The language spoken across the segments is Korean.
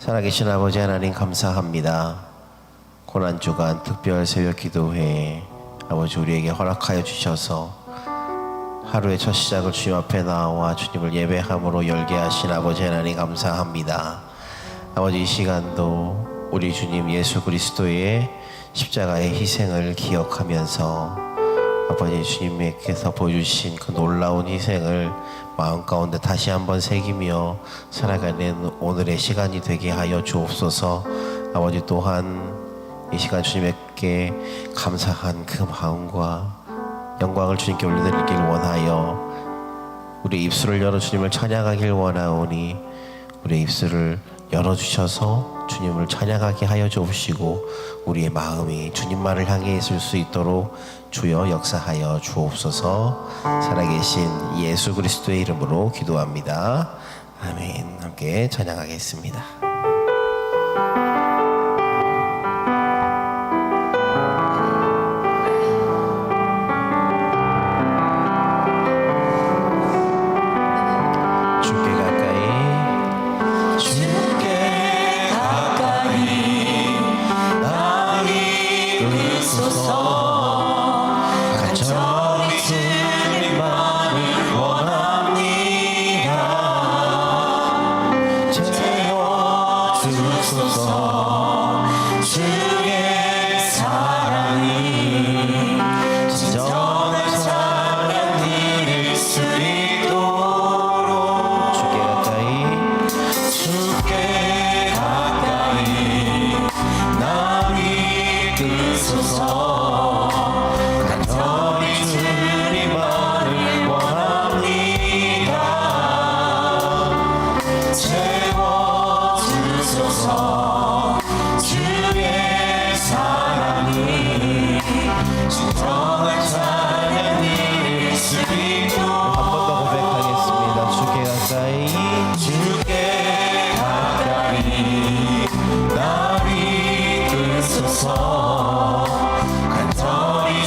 살아계신 아버지 하나님 감사합니다. 고난주간 특별 새벽 기도회에 아버지 우리에게 허락하여 주셔서 하루의 첫 시작을 주님 앞에 나와 주님을 예배함으로 열게 하신 아버지 하나님 감사합니다. 아버지 이 시간도 우리 주님 예수 그리스도의 십자가의 희생을 기억하면서 아버지 주님께서 보여주신 그 놀라운 희생을 마음 가운데 다시 한번 새기며 살아가는 오늘의 시간이 되게 하여 주옵소서. 아버지 또한 이 시간 주님께 감사한 그 마음과 영광을 주님께 올려드리길 원하여 우리 입술을 열어 주님을 찬양하길 원하오니 우리 입술을 열어주셔서 주님을 찬양하게 하여 주옵시고 우리의 마음이 주님만을 향해 있을 수 있도록 주여 역사하여 주옵소서. 살아계신 예수 그리스도의 이름으로 기도합니다. 아멘. 함께 찬양하겠습니다.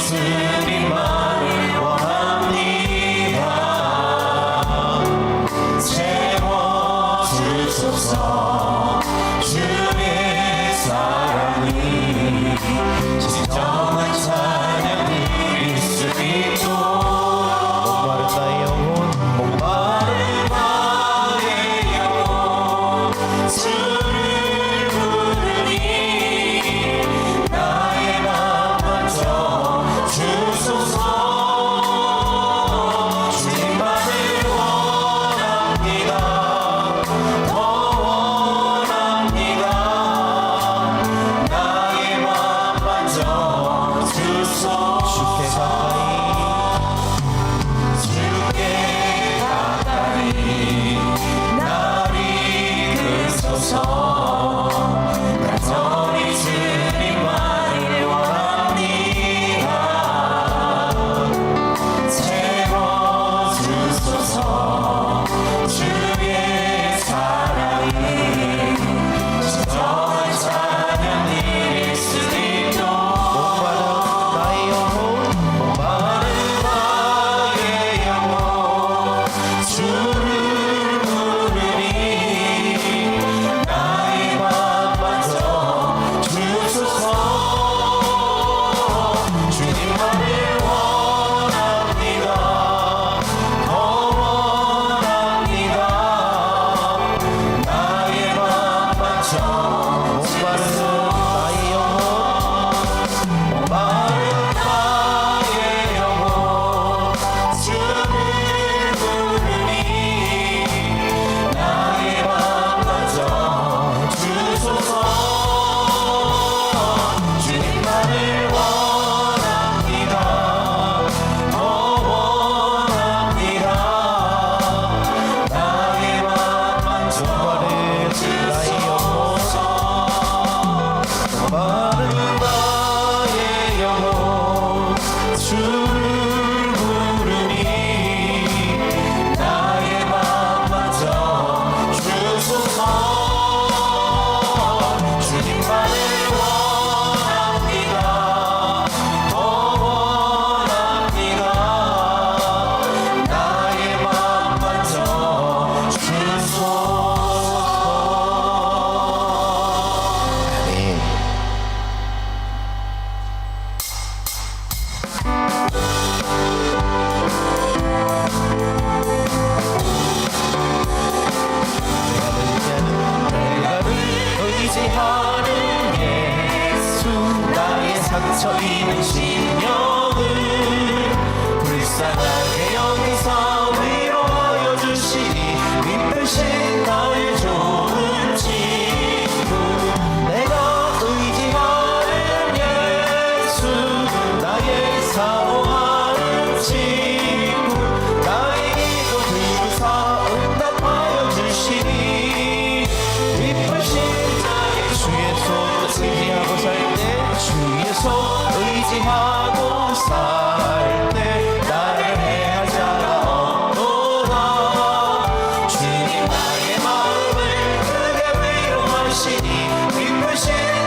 주님만을 원합니다. 더 저희는 심령을 불쌍하게 여기서 위로하여 주시니 믿으신 나의 좋은 친구 내가 의지하는 예수 나의 사모하는 친구 나의 기도 들으사 응답하여 주시니 기쁘신 나의 주의 손 의지하고 살 때 주의 손 의지하고 살 때 나를 해할 자가 없노라 주님 나의 마음을 크게 위로하시니 기쁘신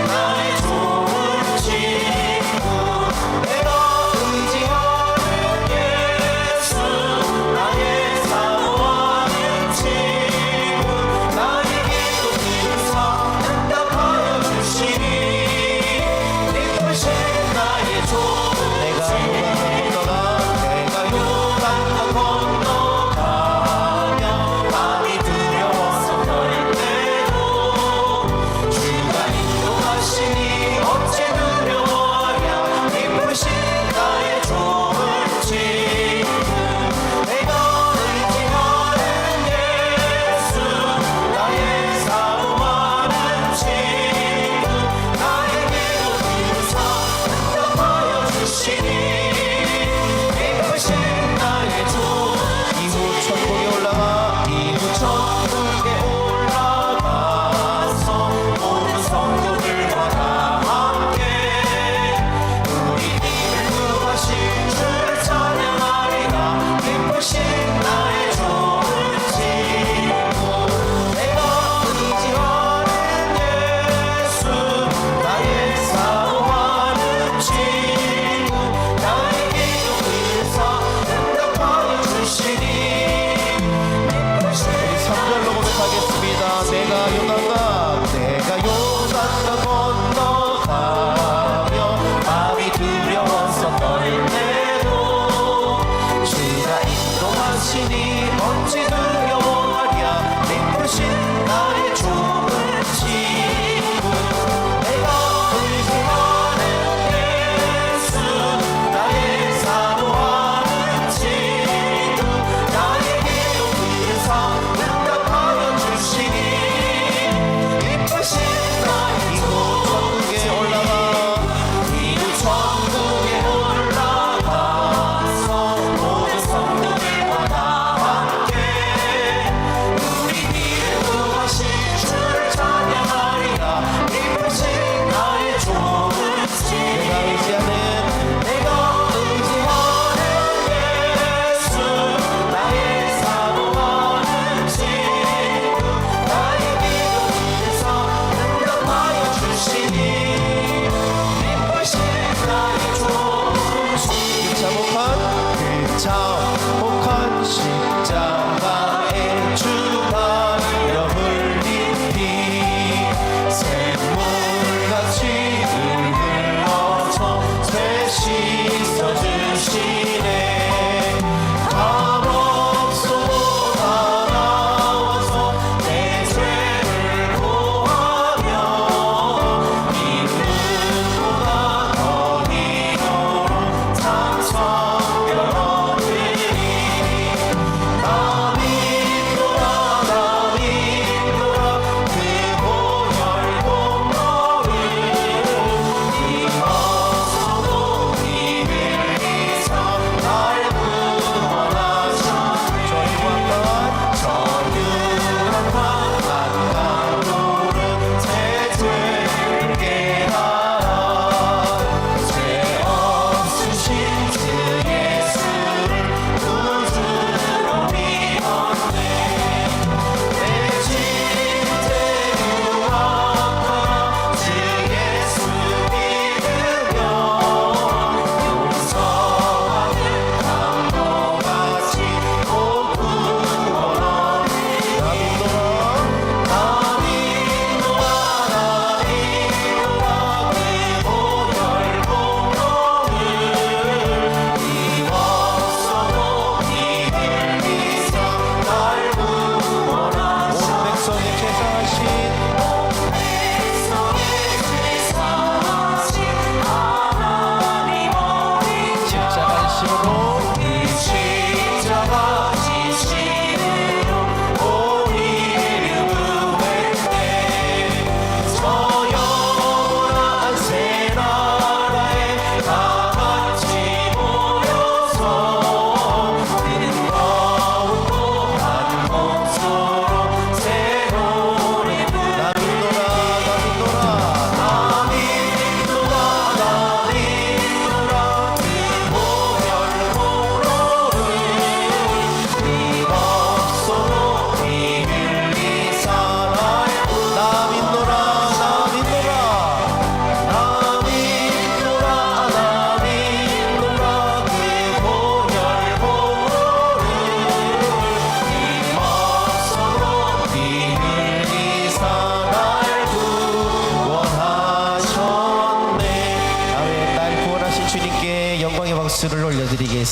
나의 좋은 친구 내가 의지하는 예수 나의 사모하는 친구 나의 기도 들으사 응답하여 주시니 기쁘신 나의 좋은 내가 요단강 건너가며 마음이 두려워서 떨 때도 주가 인도하시니 어찌 두려워하랴 기쁘신 나의 좋은 친구 내가 의지하는 예수 나의 사모하는 친구 나의 기도 들으사 응답하여 주시니 기쁘신 나의 좋은 이후 천국에 올라가 이후 천국에 올라가서 모든 성도들과 다 함께 우리 님을 구하신 주를 찬양하리라 기쁘신 나의 좋은 친구 내가 의지하는 예수 나의 사모하는 친구 나의 기도 들으사 응답하여 주시니 우리 3절로 고백하겠습니다. 내가 요단강 건너가며 마음이 두려워서 떨 때도 주가 인도하시니 어찌 두려워하랴 기쁘신 나의 좋은 친구 내가 의지하는 예수 나의 사모하는 친구 나의 기도 들으사 응답하여 주시니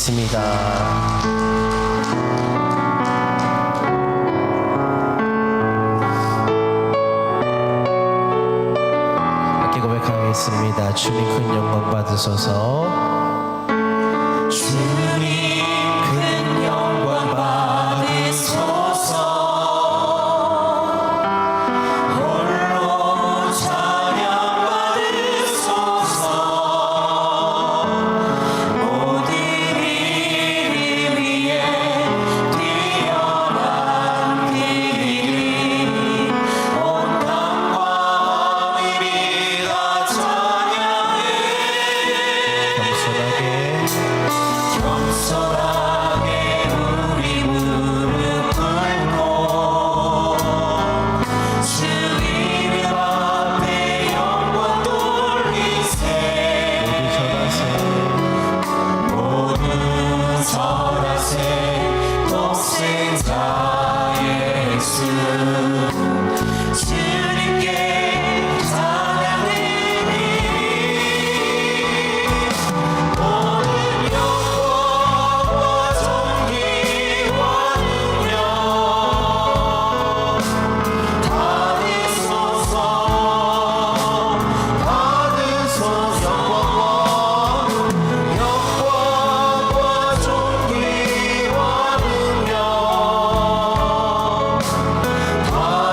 있습니다. 함께 고백하겠습니다. 주님 큰 영광 받으소서. 주님 큰 영광 받으소서. 홀로 찬양 받으소서. 모든 이름 위에 뛰어난 길이 온 땅과 하늘이 다 찬양해. 겸손하게 우리 무릎 꿇고 주 이름 앞에 영광 돌리세. 모두 절하세. 독생자 예수 주님께 찬양을 모든 영광과 존귀와 능력 받으소서. 영광과 존귀와 능력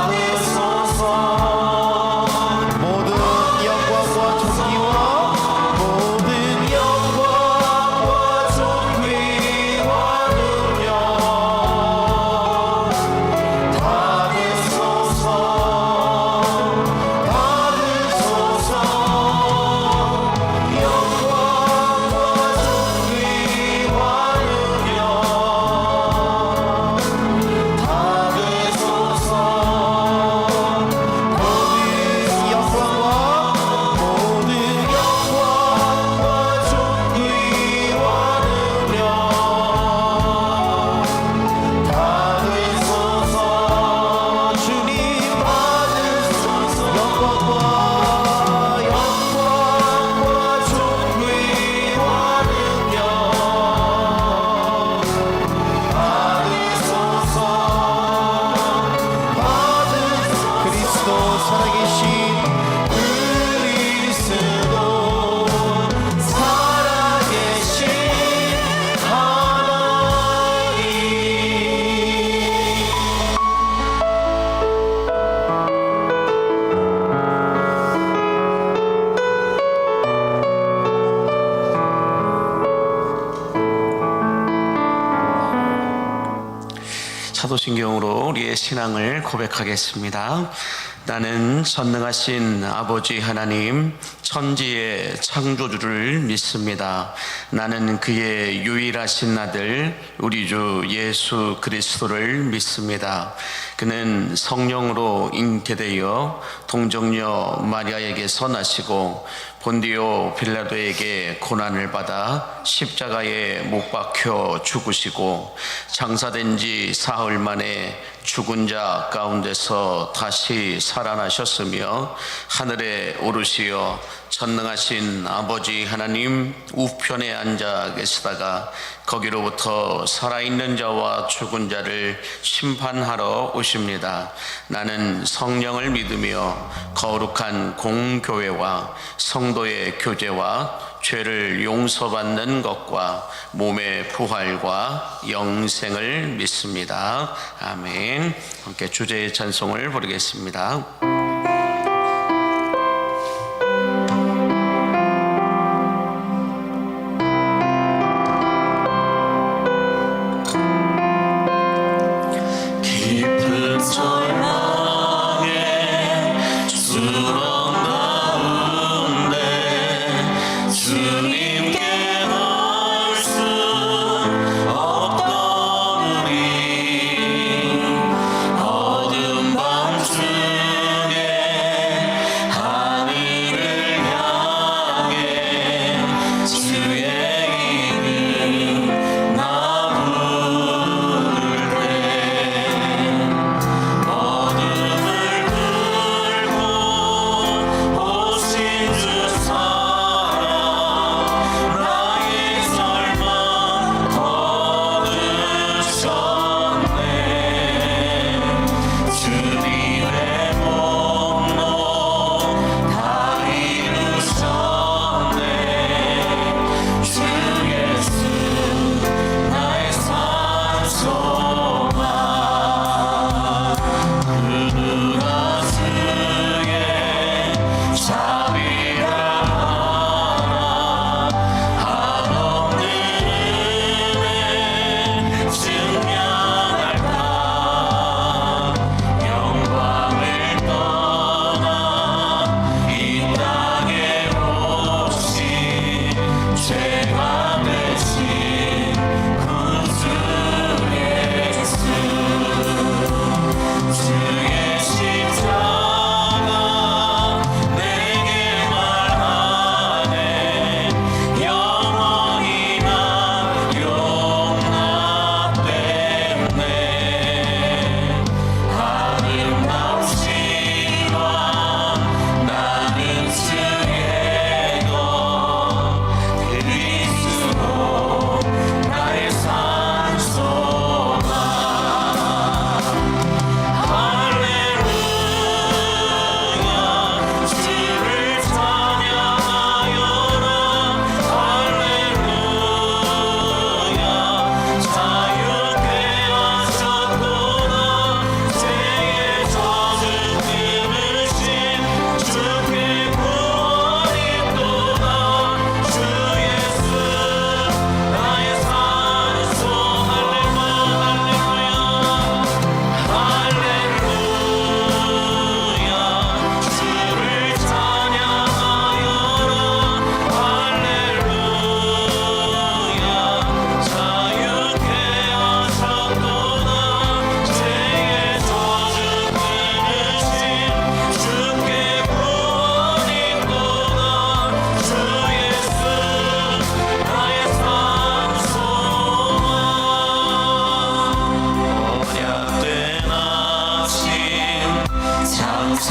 받으소서. 모든 영광과 존귀와 능력 받으소서. 사도신경으로 우리의 신앙을 고백하겠습니다. 나는 전능하신 아버지 하나님, 천지의 창조주를 믿습니다. 나는 그의 유일하신 아들 우리 주 예수 그리스도를 믿습니다. 그는 성령으로 잉태되어 동정녀 마리아에게서 나시고 본디오 빌라도에게 고난을 받아 십자가에 못 박혀 죽으시고 장사된 지 사흘 만에 죽은 자 가운데서 다시 살아나셨으며 하늘에 오르시어 전능하신 아버지 하나님 우편에 앉아 계시다가 거기로부터 살아있는 자와 죽은 자를 심판하러 오십니다. 나는 성령을 믿으며 거룩한 공교회와 성도의 교제와 죄를 용서받는 것과 몸의 부활과 영생을 믿습니다. 아멘. 함께 주제의 찬송을 부르겠습니다. 깊은 절망에 수렁 가운데 주님께 갈 수 없던 우리 어둠 밤중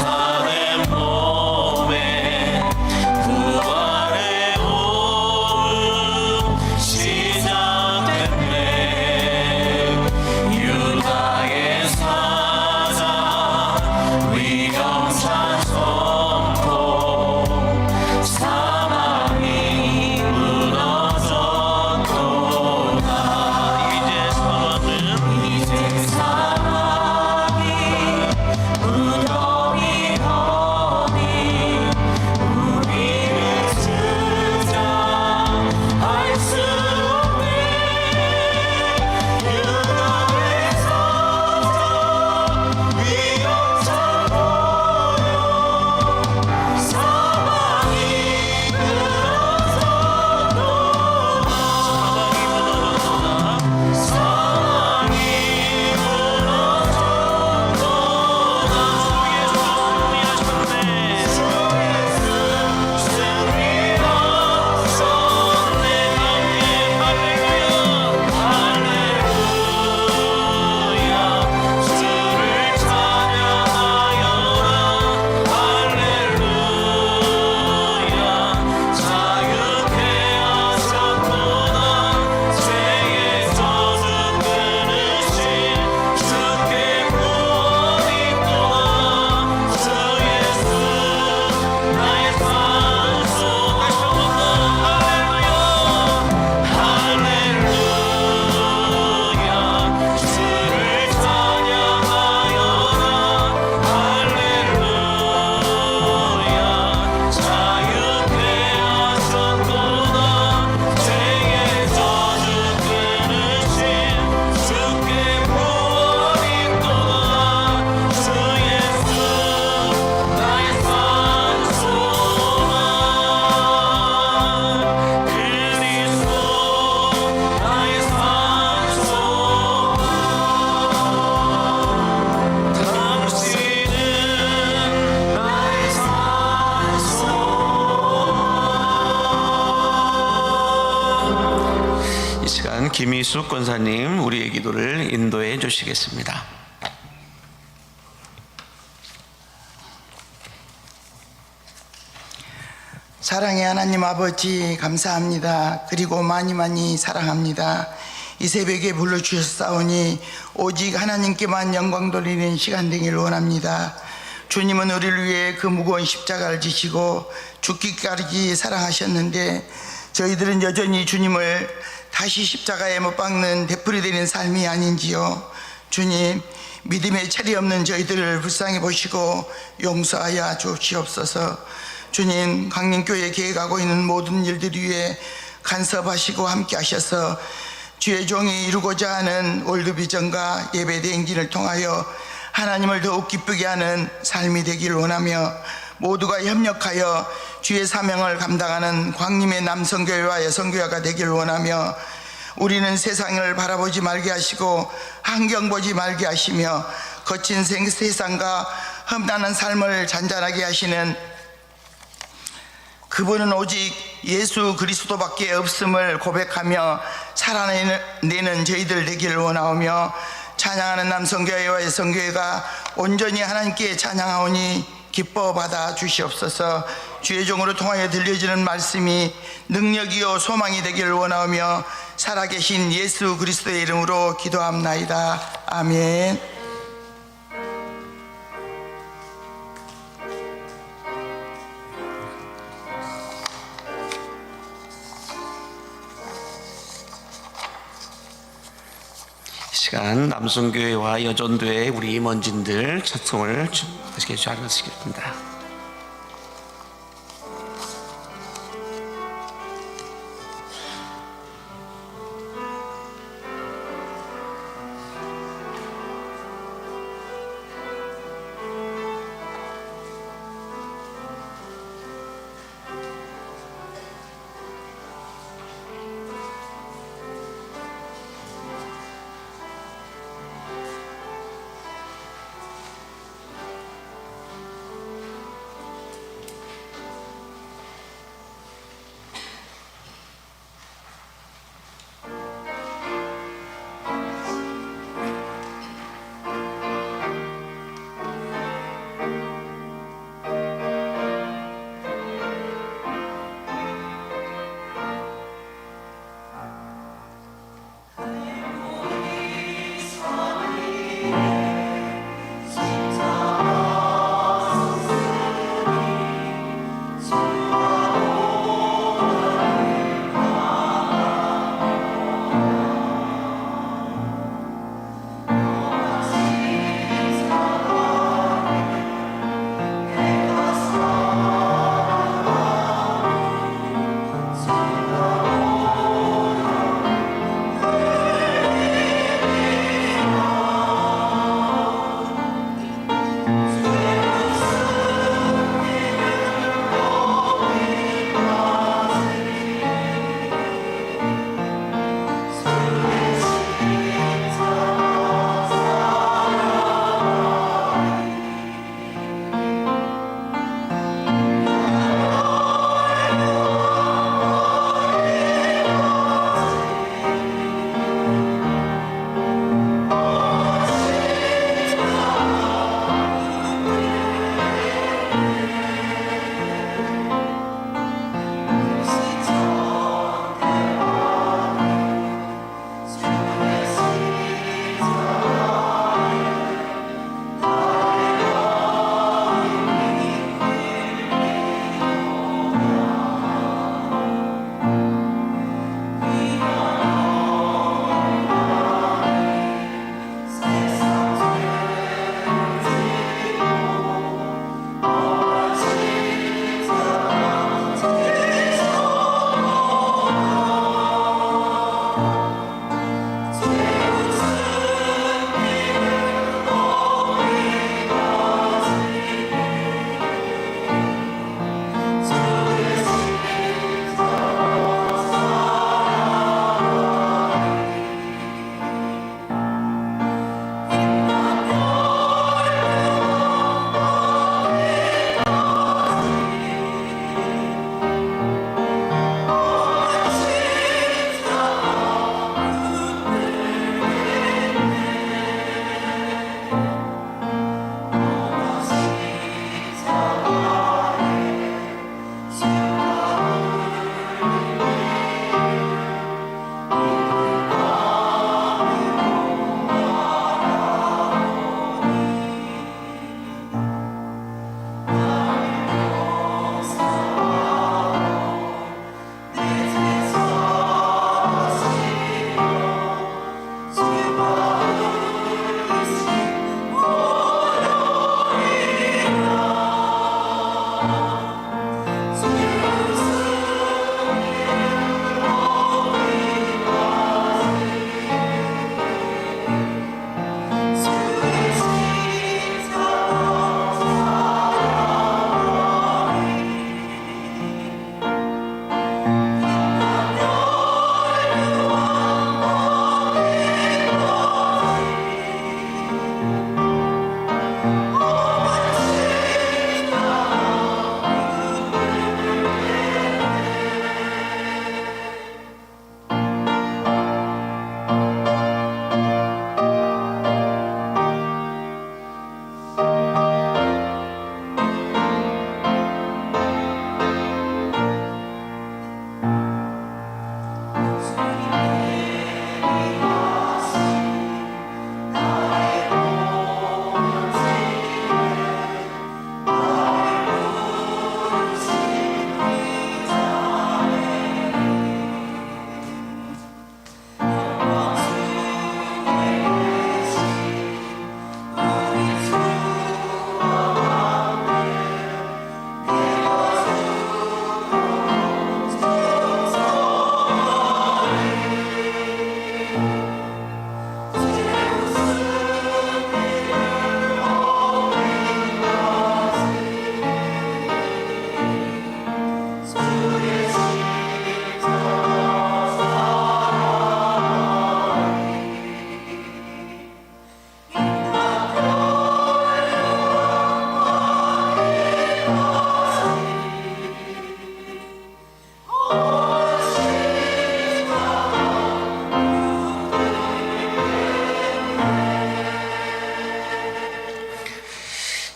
사는 몸에 부활의 오음 시작됐네. 유다의 사자 위엄찬 선포 사망이 무너졌도다. 이제 사망이 무덤이 허니 우리를 주장할 수 없네. 유다의 사자 위엄찬 보여 사망이 무너졌도다. 사망이 무너졌도다. 이 시간 김희숙 권사님 우리의 기도를 인도해 주시겠습니다. 사랑의 하나님 아버지 감사합니다. 그리고 많이 사랑합니다. 이 새벽에 불러주셨사오니 오직 하나님께만 영광 돌리는 시간 되기를 원합니다. 주님은 우리를 위해 그 무거운 십자가를 지시고 죽기까지 사랑하셨는데 저희들은 여전히 주님을 다시 십자가에 못 박는 되풀이되는 삶이 아닌지요. 주님, 믿음의 철이 없는 저희들을 불쌍히 보시고 용서하여 주시옵소서. 주님, 강림교회 계획하고 있는 모든 일들 위해 간섭하시고 함께 하셔서 주의 종이 이루고자 하는 월드비전과 예배 대행진을 통하여 하나님을 더욱 기쁘게 하는 삶이 되기를 원하며 모두가 협력하여 주의 사명을 감당하는 광림의 남성교회와 여성교회가 되기를 원하며 우리는 세상을 바라보지 말게 하시고 환경 보지 말게 하시며 거친 세상과 험난한 삶을 잔잔하게 하시는 그분은 오직 예수 그리스도밖에 없음을 고백하며 살아내는 저희들 되기를 원하오며 찬양하는 남성교회와 여성교회가 온전히 하나님께 찬양하오니 기뻐 받아 주시옵소서. 주의 종으로 통하여 들려지는 말씀이 능력이요 소망이 되기를 원하오며 살아계신 예수 그리스도의 이름으로 기도합나이다. 아멘. 이 시간 남성교회와 여전도회 우리 임원진들 찬송을 하시게 주시겠습니다.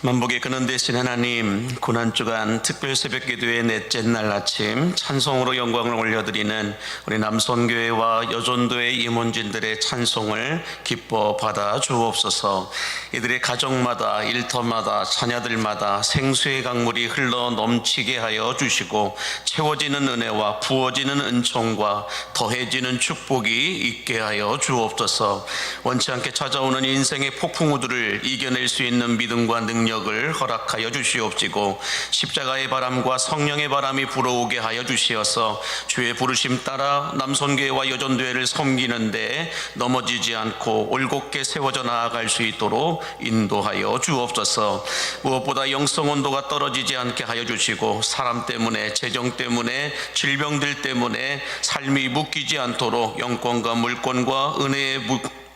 만복의 근원 되신 하나님, 고난주간 특별 새벽기도의 넷째 날 아침 찬송으로 영광을 올려드리는 우리 남선교회와 여전도의 임원진들의 찬송을 기뻐 받아 주옵소서. 이들의 가정마다 일터마다 자녀들마다 생수의 강물이 흘러 넘치게 하여 주시고 채워지는 은혜와 부어지는 은총과 더해지는 축복이 있게 하여 주옵소서. 원치 않게 찾아오는 인생의 폭풍우들을 이겨낼 수 있는 믿음과 능력을 허락하여 주시옵시고 십자가의 바람과 성령의 바람이 불어오게 하여 주시어서 주의 부르심 따라 남선교회와 여전교회를 섬기는데 넘어지지 않고 올곧게 세워져 나아갈 수 있도록 인도하여 주옵소서. 무엇보다 영성 온도가 떨어지지 않게 하여 주시고 사람 때문에 재정 때문에 질병들 때문에 삶이 묶이지 않도록 영권과 물권과 은혜의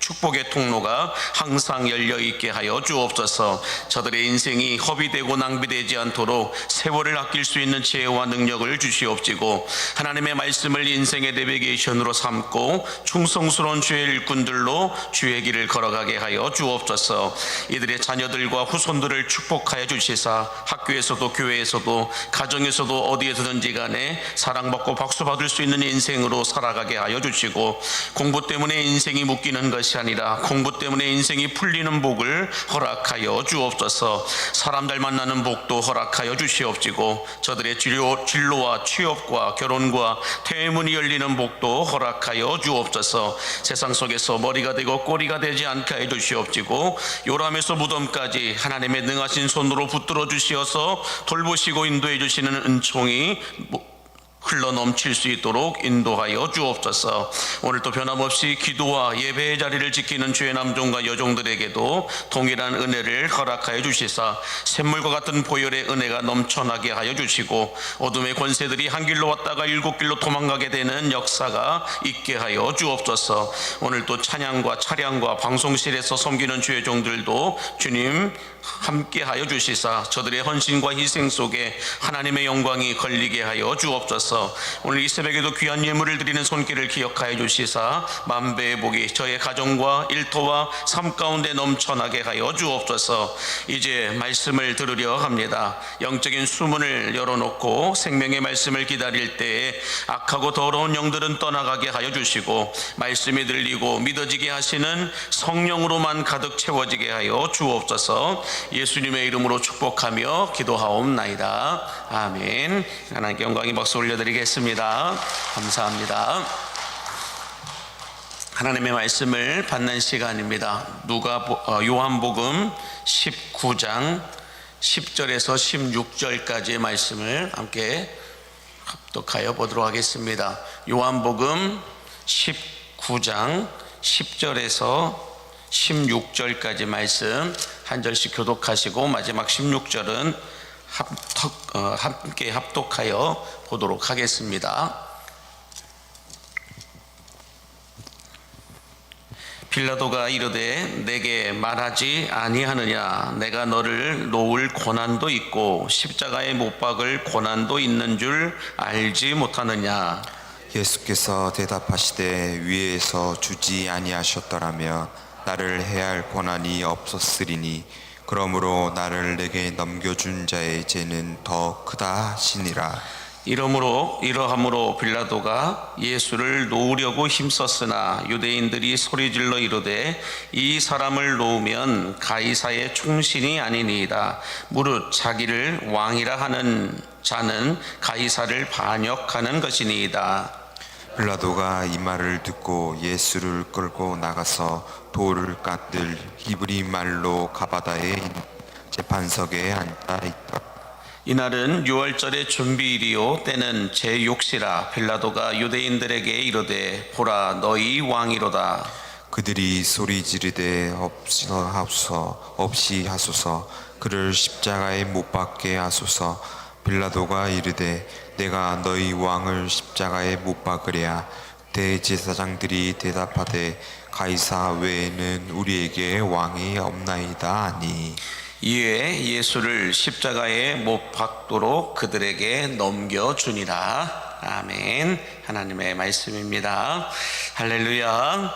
축복의 통로가 항상 열려있게 하여 주옵소서. 저들의 인생이 허비되고 낭비되지 않도록 세월을 아낄 수 있는 지혜와 능력을 주시옵시고 하나님의 말씀을 인생의 내비게이션으로 삼고 충성스러운 주의 일꾼들로 주의 길을 걸어가게 하여 주옵소서. 이들의 자녀들과 후손들을 축복하여 주시사 학교에서도 교회에서도 가정에서도 어디에서든지 간에 사랑받고 박수받을 수 있는 인생으로 살아가게 하여 주시고 공부 때문에 인생이 묶이는 것이 아니라 공부 때문에 인생이 풀리는 복을 허락하여 주옵소서. 사람들 만나는 복도 허락하여 주시옵시고 저들의 진로와 취업과 결혼과 퇴문이 열리는 복도 허락하여 주옵소서. 세상 속에서 머리가 되고 꼬리가 되지 않게 해 주시옵시고 요람에서 무덤까지 하나님의 능하신 손으로 붙들어 주시어서 돌보시고 인도해 주시는 은총이 흘러 넘칠 수 있도록 인도하여 주옵소서. 오늘도 변함없이 기도와 예배의 자리를 지키는 주의 남종과 여종들에게도 동일한 은혜를 허락하여 주시사 샘물과 같은 보혈의 은혜가 넘쳐나게 하여 주시고 어둠의 권세들이 한 길로 왔다가 일곱 길로 도망가게 되는 역사가 있게 하여 주옵소서. 오늘도 찬양과 차량과 방송실에서 섬기는 주의 종들도 주님 함께 하여 주시사 저들의 헌신과 희생 속에 하나님의 영광이 걸리게 하여 주옵소서. 오늘 이 새벽에도 귀한 예물을 드리는 손길을 기억하여 주시사 만배의 복이 저의 가정과 일터와 삶 가운데 넘쳐나게 하여 주옵소서. 이제 말씀을 들으려 합니다. 영적인 수문을 열어놓고 생명의 말씀을 기다릴 때에 악하고 더러운 영들은 떠나가게 하여 주시고 말씀이 들리고 믿어지게 하시는 성령으로만 가득 채워지게 하여 주옵소서. 예수님의 이름으로 축복하며 기도하옵나이다. 아멘. 하나님께 영광의 박수 올려드리겠습니다. 감사합니다. 하나님의 말씀을 받는 시간입니다. 요한복음 19장 10절에서 16절까지의 말씀을 함께 합독하여 보도록 하겠습니다. 요한복음 19장 10절에서 16절까지 말씀 한 절씩 교독하시고 마지막 16절은 함께 합독하여 보도록 하겠습니다. 빌라도가 이르되 내게 말하지 아니하느냐 내가 너를 놓을 고난도 있고 십자가에 못 박을 고난도 있는 줄 알지 못하느냐. 예수께서 대답하시되 위에서 주지 아니하셨더라면 나를 해할 고난이 없었으리니 그러므로 나를 내게 넘겨준 자의 죄는 더 크다 하시니라. 이러함으로 빌라도가 예수를 놓으려고 힘썼으나 유대인들이 소리질러 이르되 이 사람을 놓으면 가이사의 충신이 아니니이다. 무릇 자기를 왕이라 하는 자는 가이사를 반역하는 것이니이다. 빌라도가 이 말을 듣고 예수를 끌고 나가서 돌을 깎을 히브리 말로 가바다에 재판석에 앉아 있다. 이날은 유월절의 준비일이요 때는 제6시라. 빌라도가 유대인들에게 이르되 보라 너희 왕이로다. 그들이 소리 지르되 없이 하소서 그를 십자가에 못 박게 하소서. 빌라도가 이르되 내가 너희 왕을 십자가에 못 박으랴. 대제사장들이 대답하되 가이사 외에는 우리에게 왕이 없나이다 하니. 이에 예수를 십자가에 못 박도록 그들에게 넘겨주니라. 아멘. 하나님의 말씀입니다. 할렐루야.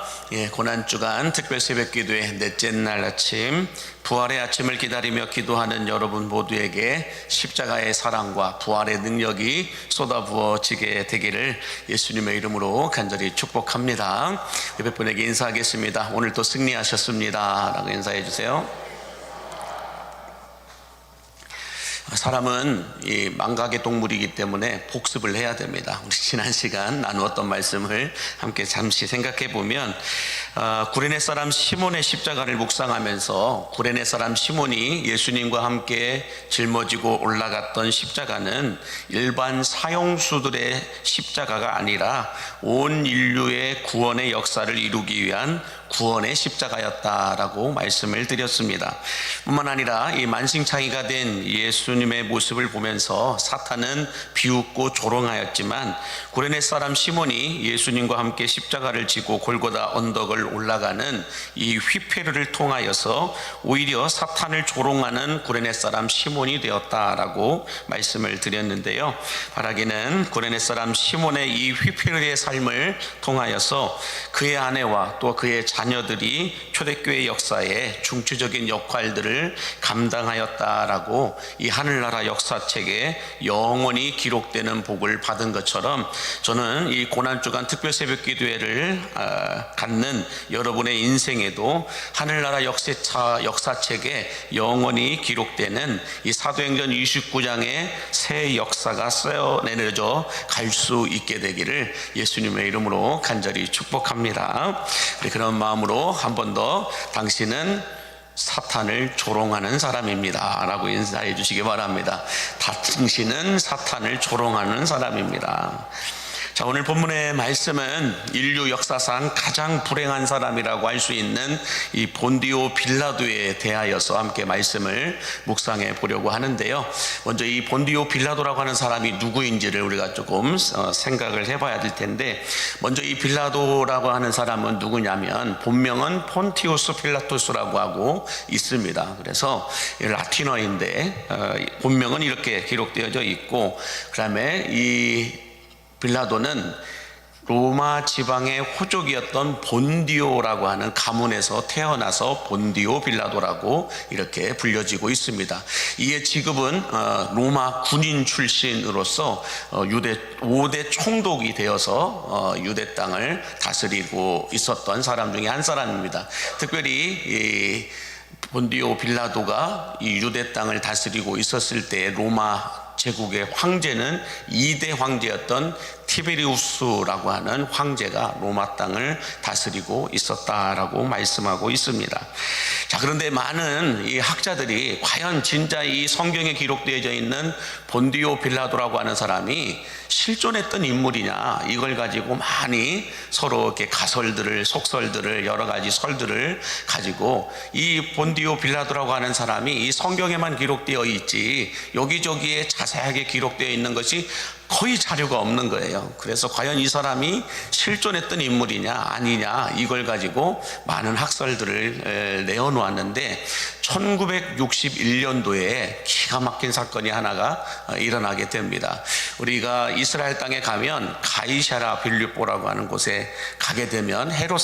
고난주간 특별 새벽 기도의 넷째 날 아침, 부활의 아침을 기다리며 기도하는 여러분 모두에게 십자가의 사랑과 부활의 능력이 쏟아부어지게 되기를 예수님의 이름으로 간절히 축복합니다. 옆에 분에게 인사하겠습니다. 오늘도 승리하셨습니다 라고 인사해 주세요. 사람은 이 망각의 동물이기 때문에 복습을 해야 됩니다. 우리 지난 시간 나누었던 말씀을 함께 잠시 생각해 보면, 구레네 사람 시몬의 십자가를 묵상하면서 구레네 사람 시몬이 예수님과 함께 짊어지고 올라갔던 십자가는 일반 사형수들의 십자가가 아니라 온 인류의 구원의 역사를 이루기 위한 구원의 십자가였다라고 말씀을 드렸습니다. 뿐만 아니라 이 만신창이가 된 예수님의 모습을 보면서 사탄은 비웃고 조롱하였지만, 구레네 사람 시몬이 예수님과 함께 십자가를 지고 골고다 언덕을 올라가는 이 휘폐를 통하여서 오히려 사탄을 조롱하는 구레네 사람 시몬이 되었다라고 말씀을 드렸는데요. 바라기는 구레네 사람 시몬의 이 휘폐의 삶을 통하여서 그의 아내와 또 그의 자녀들이 초대교회 역사에 중추적인 역할들을 감당하였다라고 이 하늘나라 역사책에 영원히 기록되는 복을 받은 것처럼, 저는 이 고난주간 특별 새벽 기도회를 갖는 여러분의 인생에도 하늘나라 역사책에 영원히 기록되는 이 사도행전 29장의 새 역사가 써내려져 갈 수 있게 되기를 예수님의 이름으로 간절히 축복합니다. 그런 마음으로 한 번 더, 당신은 사탄을 조롱하는 사람입니다 라고 인사해 주시기 바랍니다. 당신은 사탄을 조롱하는 사람입니다. 자, 오늘 본문의 말씀은 인류 역사상 가장 불행한 사람이라고 할 수 있는 이 본디오 빌라도에 대하여서 함께 말씀을 묵상해 보려고 하는데요. 먼저 이 본디오 빌라도라고 하는 사람이 누구인지를 우리가 조금 생각을 해봐야 될 텐데, 먼저 이 빌라도라고 하는 사람은 누구냐면 본명은 폰티우스 필라토스라고 하고 있습니다. 그래서 라틴어인데 본명은 이렇게 기록되어져 있고, 그 다음에 이 빌라도는 로마 지방의 호족이었던 본디오라고 하는 가문에서 태어나서 본디오 빌라도라고 이렇게 불려지고 있습니다. 이에 지금은 로마 군인 출신으로서 5대 총독이 되어서 유대 땅을 다스리고 있었던 사람 중에 한 사람입니다. 특별히 이 본디오 빌라도가 이 유대 땅을 다스리고 있었을 때 로마 제국의 황제는 2대 황제였던 티베리우스라고 하는 황제가 로마 땅을 다스리고 있었다라고 말씀하고 있습니다. 자, 그런데 많은 이 학자들이 과연 진짜 이 성경에 기록되어져 있는 본디오 빌라도라고 하는 사람이 실존했던 인물이냐, 이걸 가지고 많이 서로 이렇게 가설들을, 속설들을, 여러 가지 설들을 가지고 이 본디오 빌라도라고 하는 사람이 이 성경에만 기록되어 있지 여기저기에 자세하게 기록되어 있는 것이 거의 자료가 없는 거예요. 그래서 과연 이 사람이 실존했던 인물이냐 아니냐, 이걸 가지고 많은 학설들을 내어놓았는데, 1961년도에 기가 막힌 사건이 하나가 일어나게 됩니다. 우리가 이스라엘 땅에 가면 가이사랴 빌립보라고 하는 곳에 가게 되면 헤롯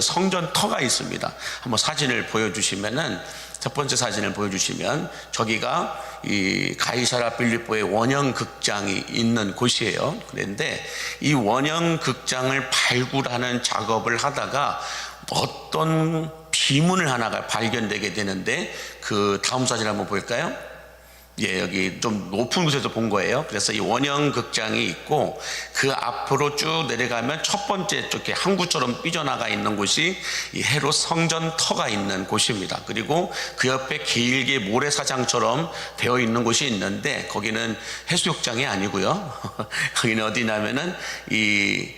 성전터가 있습니다. 한번 사진을 보여주시면은, 첫 번째 사진을 보여주시면 저기가 이 가이사랴 빌립보의 원형 극장이 있는 곳이에요. 그런데 이 원형 극장을 발굴하는 작업을 하다가 어떤 비문을 하나가 발견되게 되는데, 그 다음 사진 한번 볼까요? 예, 여기 좀 높은 곳에서 본 거예요. 그래서 이 원형 극장이 있고, 그 앞으로 쭉 내려가면 첫 번째 쪽에 항구처럼 삐져나가 있는 곳이 이 헤롯 성전터가 있는 곳입니다. 그리고 그 옆에 길게 모래사장처럼 되어 있는 곳이 있는데, 거기는 해수욕장이 아니고요. 거기는 어디냐면은 이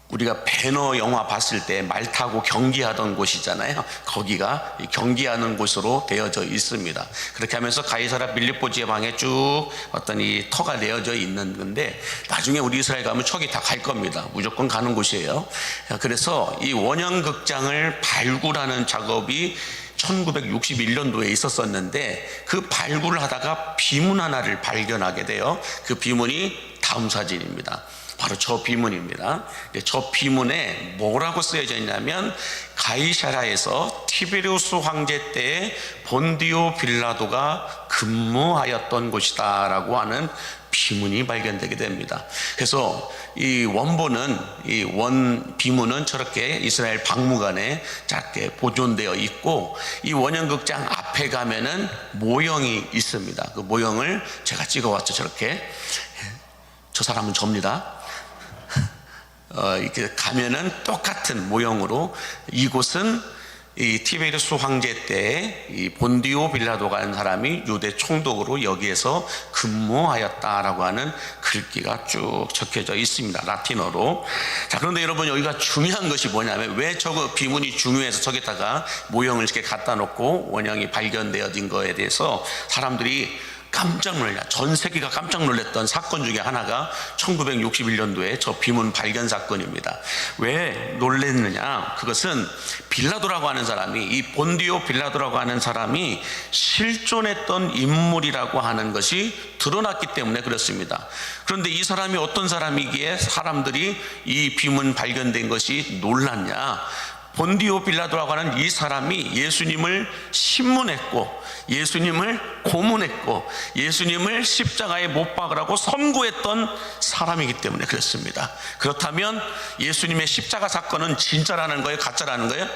우리가 배너 영화 봤을 때 말 타고 경기하던 곳이잖아요. 거기가 경기하는 곳으로 되어져 있습니다. 그렇게 하면서 가이사랴 빌립보 지방에 쭉 어떤 이 터가 내어져 있는 건데, 나중에 우리 이스라엘 가면 저기 다 갈 겁니다. 무조건 가는 곳이에요. 그래서 이 원형 극장을 발굴하는 작업이 1961년도에 있었었는데 그 발굴을 하다가 비문 하나를 발견하게 돼요. 그 비문이 다음 사진입니다. 바로 저 비문입니다. 저 비문에 뭐라고 쓰여져 있냐면 가이사랴에서 티베리우스 황제 때에 본디오 빌라도가 근무하였던 곳이다 라고 하는 비문이 발견되게 됩니다. 그래서 이 원본은, 이 원 비문은 저렇게 이스라엘 박물관에 작게 보존되어 있고, 이 원형극장 앞에 가면은 모형이 있습니다. 그 모형을 제가 찍어왔죠. 저렇게. 저 사람은 접니다. 이렇게 가면은 똑같은 모형으로, 이곳은 이 티베리우스 황제 때 이 본디오 빌라도가 하는 사람이 유대 총독으로 여기에서 근무하였다라고 하는 글귀가 쭉 적혀져 있습니다. 라틴어로. 자, 그런데 여러분, 여기가 중요한 것이 뭐냐면, 왜 저거 비문이 중요해서 저기다가 모형을 이렇게 갖다 놓고 원형이 발견되어진 거에 대해서 사람들이 깜짝 놀라, 전 세계가 깜짝 놀랐던 사건 중에 하나가 1961년도에 저 비문 발견 사건입니다. 왜 놀랐느냐? 그것은 빌라도라고 하는 사람이, 이 본디오 빌라도라고 하는 사람이 실존했던 인물이라고 하는 것이 드러났기 때문에 그렇습니다. 그런데 이 사람이 어떤 사람이기에 사람들이 이 비문 발견된 것이 놀랐냐? 본디오 빌라도라고 하는 이 사람이 예수님을 신문했고, 예수님을 고문했고, 예수님을 십자가에 못 박으라고 선고했던 사람이기 때문에 그렇습니다. 그렇다면 예수님의 십자가 사건은 진짜라는 거예요? 가짜라는 거예요?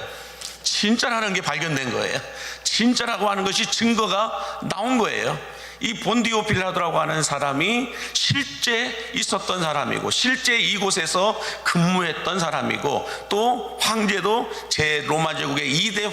진짜라는 게 발견된 거예요. 진짜라고 하는 것이 증거가 나온 거예요. 이 본디오 빌라도라고 하는 사람이 실제 있었던 사람이고, 실제 이곳에서 근무했던 사람이고, 또 황제도 제 로마 제국의 2대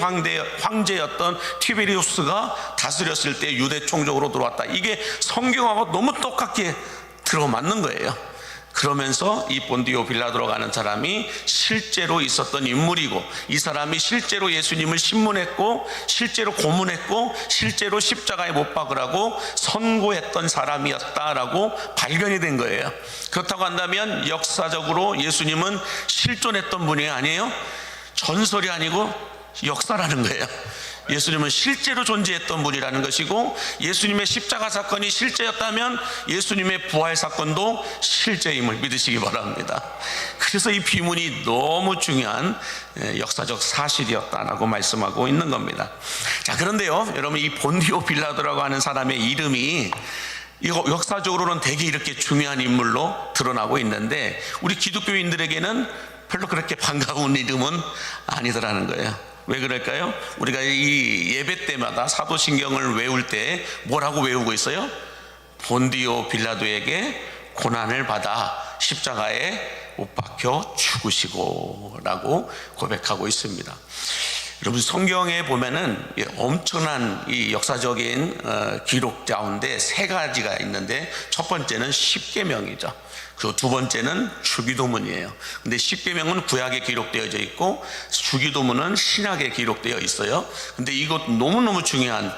황제였던 티베리우스가 다스렸을 때 유대 총독으로 들어왔다. 이게 성경하고 너무 똑같게 들어맞는 거예요. 그러면서 이 본디오 빌라도라고 하는 사람이 실제로 있었던 인물이고, 이 사람이 실제로 예수님을 신문했고, 실제로 고문했고, 실제로 십자가에 못 박으라고 선고했던 사람이었다라고 발견이 된 거예요. 그렇다고 한다면 역사적으로 예수님은 실존했던 분이 아니에요? 전설이 아니고 역사라는 거예요. 예수님은 실제로 존재했던 분이라는 것이고, 예수님의 십자가 사건이 실제였다면 예수님의 부활 사건도 실제임을 믿으시기 바랍니다. 그래서 이 비문이 너무 중요한 역사적 사실이었다라고 말씀하고 있는 겁니다. 자, 그런데요, 여러분, 이 본디오 빌라도라고 하는 사람의 이름이 이거 역사적으로는 되게 이렇게 중요한 인물로 드러나고 있는데, 우리 기독교인들에게는 별로 그렇게 반가운 이름은 아니더라는 거예요. 왜 그럴까요? 우리가 이 예배 때마다 사도신경을 외울 때 뭐라고 외우고 있어요? 본디오 빌라도에게 고난을 받아 십자가에 못 박혀 죽으시고 라고 고백하고 있습니다. 여러분, 성경에 보면은 엄청난 이 역사적인 기록 가운데 세 가지가 있는데, 첫 번째는 십계명이죠. 그 두 번째는 주기도문이에요. 근데 십계명은 구약에 기록되어져 있고, 주기도문은 신약에 기록되어 있어요. 근데 이것 너무너무 중요한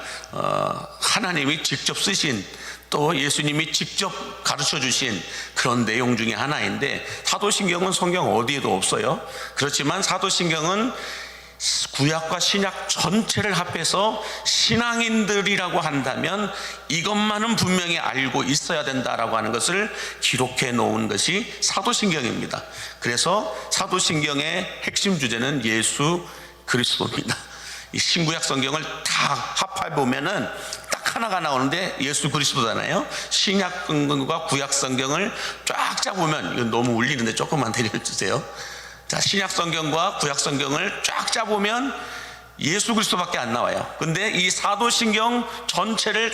하나님이 직접 쓰신, 또 예수님이 직접 가르쳐 주신 그런 내용 중에 하나인데, 사도신경은 성경 어디에도 없어요. 그렇지만 사도신경은 구약과 신약 전체를 합해서 신앙인들이라고 한다면 이것만은 분명히 알고 있어야 된다라고 하는 것을 기록해 놓은 것이 사도신경입니다. 그래서 사도신경의 핵심 주제는 예수 그리스도입니다. 이 신구약 성경을 다 합해 보면은 딱 하나가 나오는데 예수 그리스도잖아요. 신약 성경과 구약 성경을 쫙 짜보면, 이건 너무 울리는데 조금만 데려주세요. 자, 신약 성경과 구약 성경을 쫙 짜보면 예수 그리스도밖에 안 나와요. 근데 이 사도신경 전체를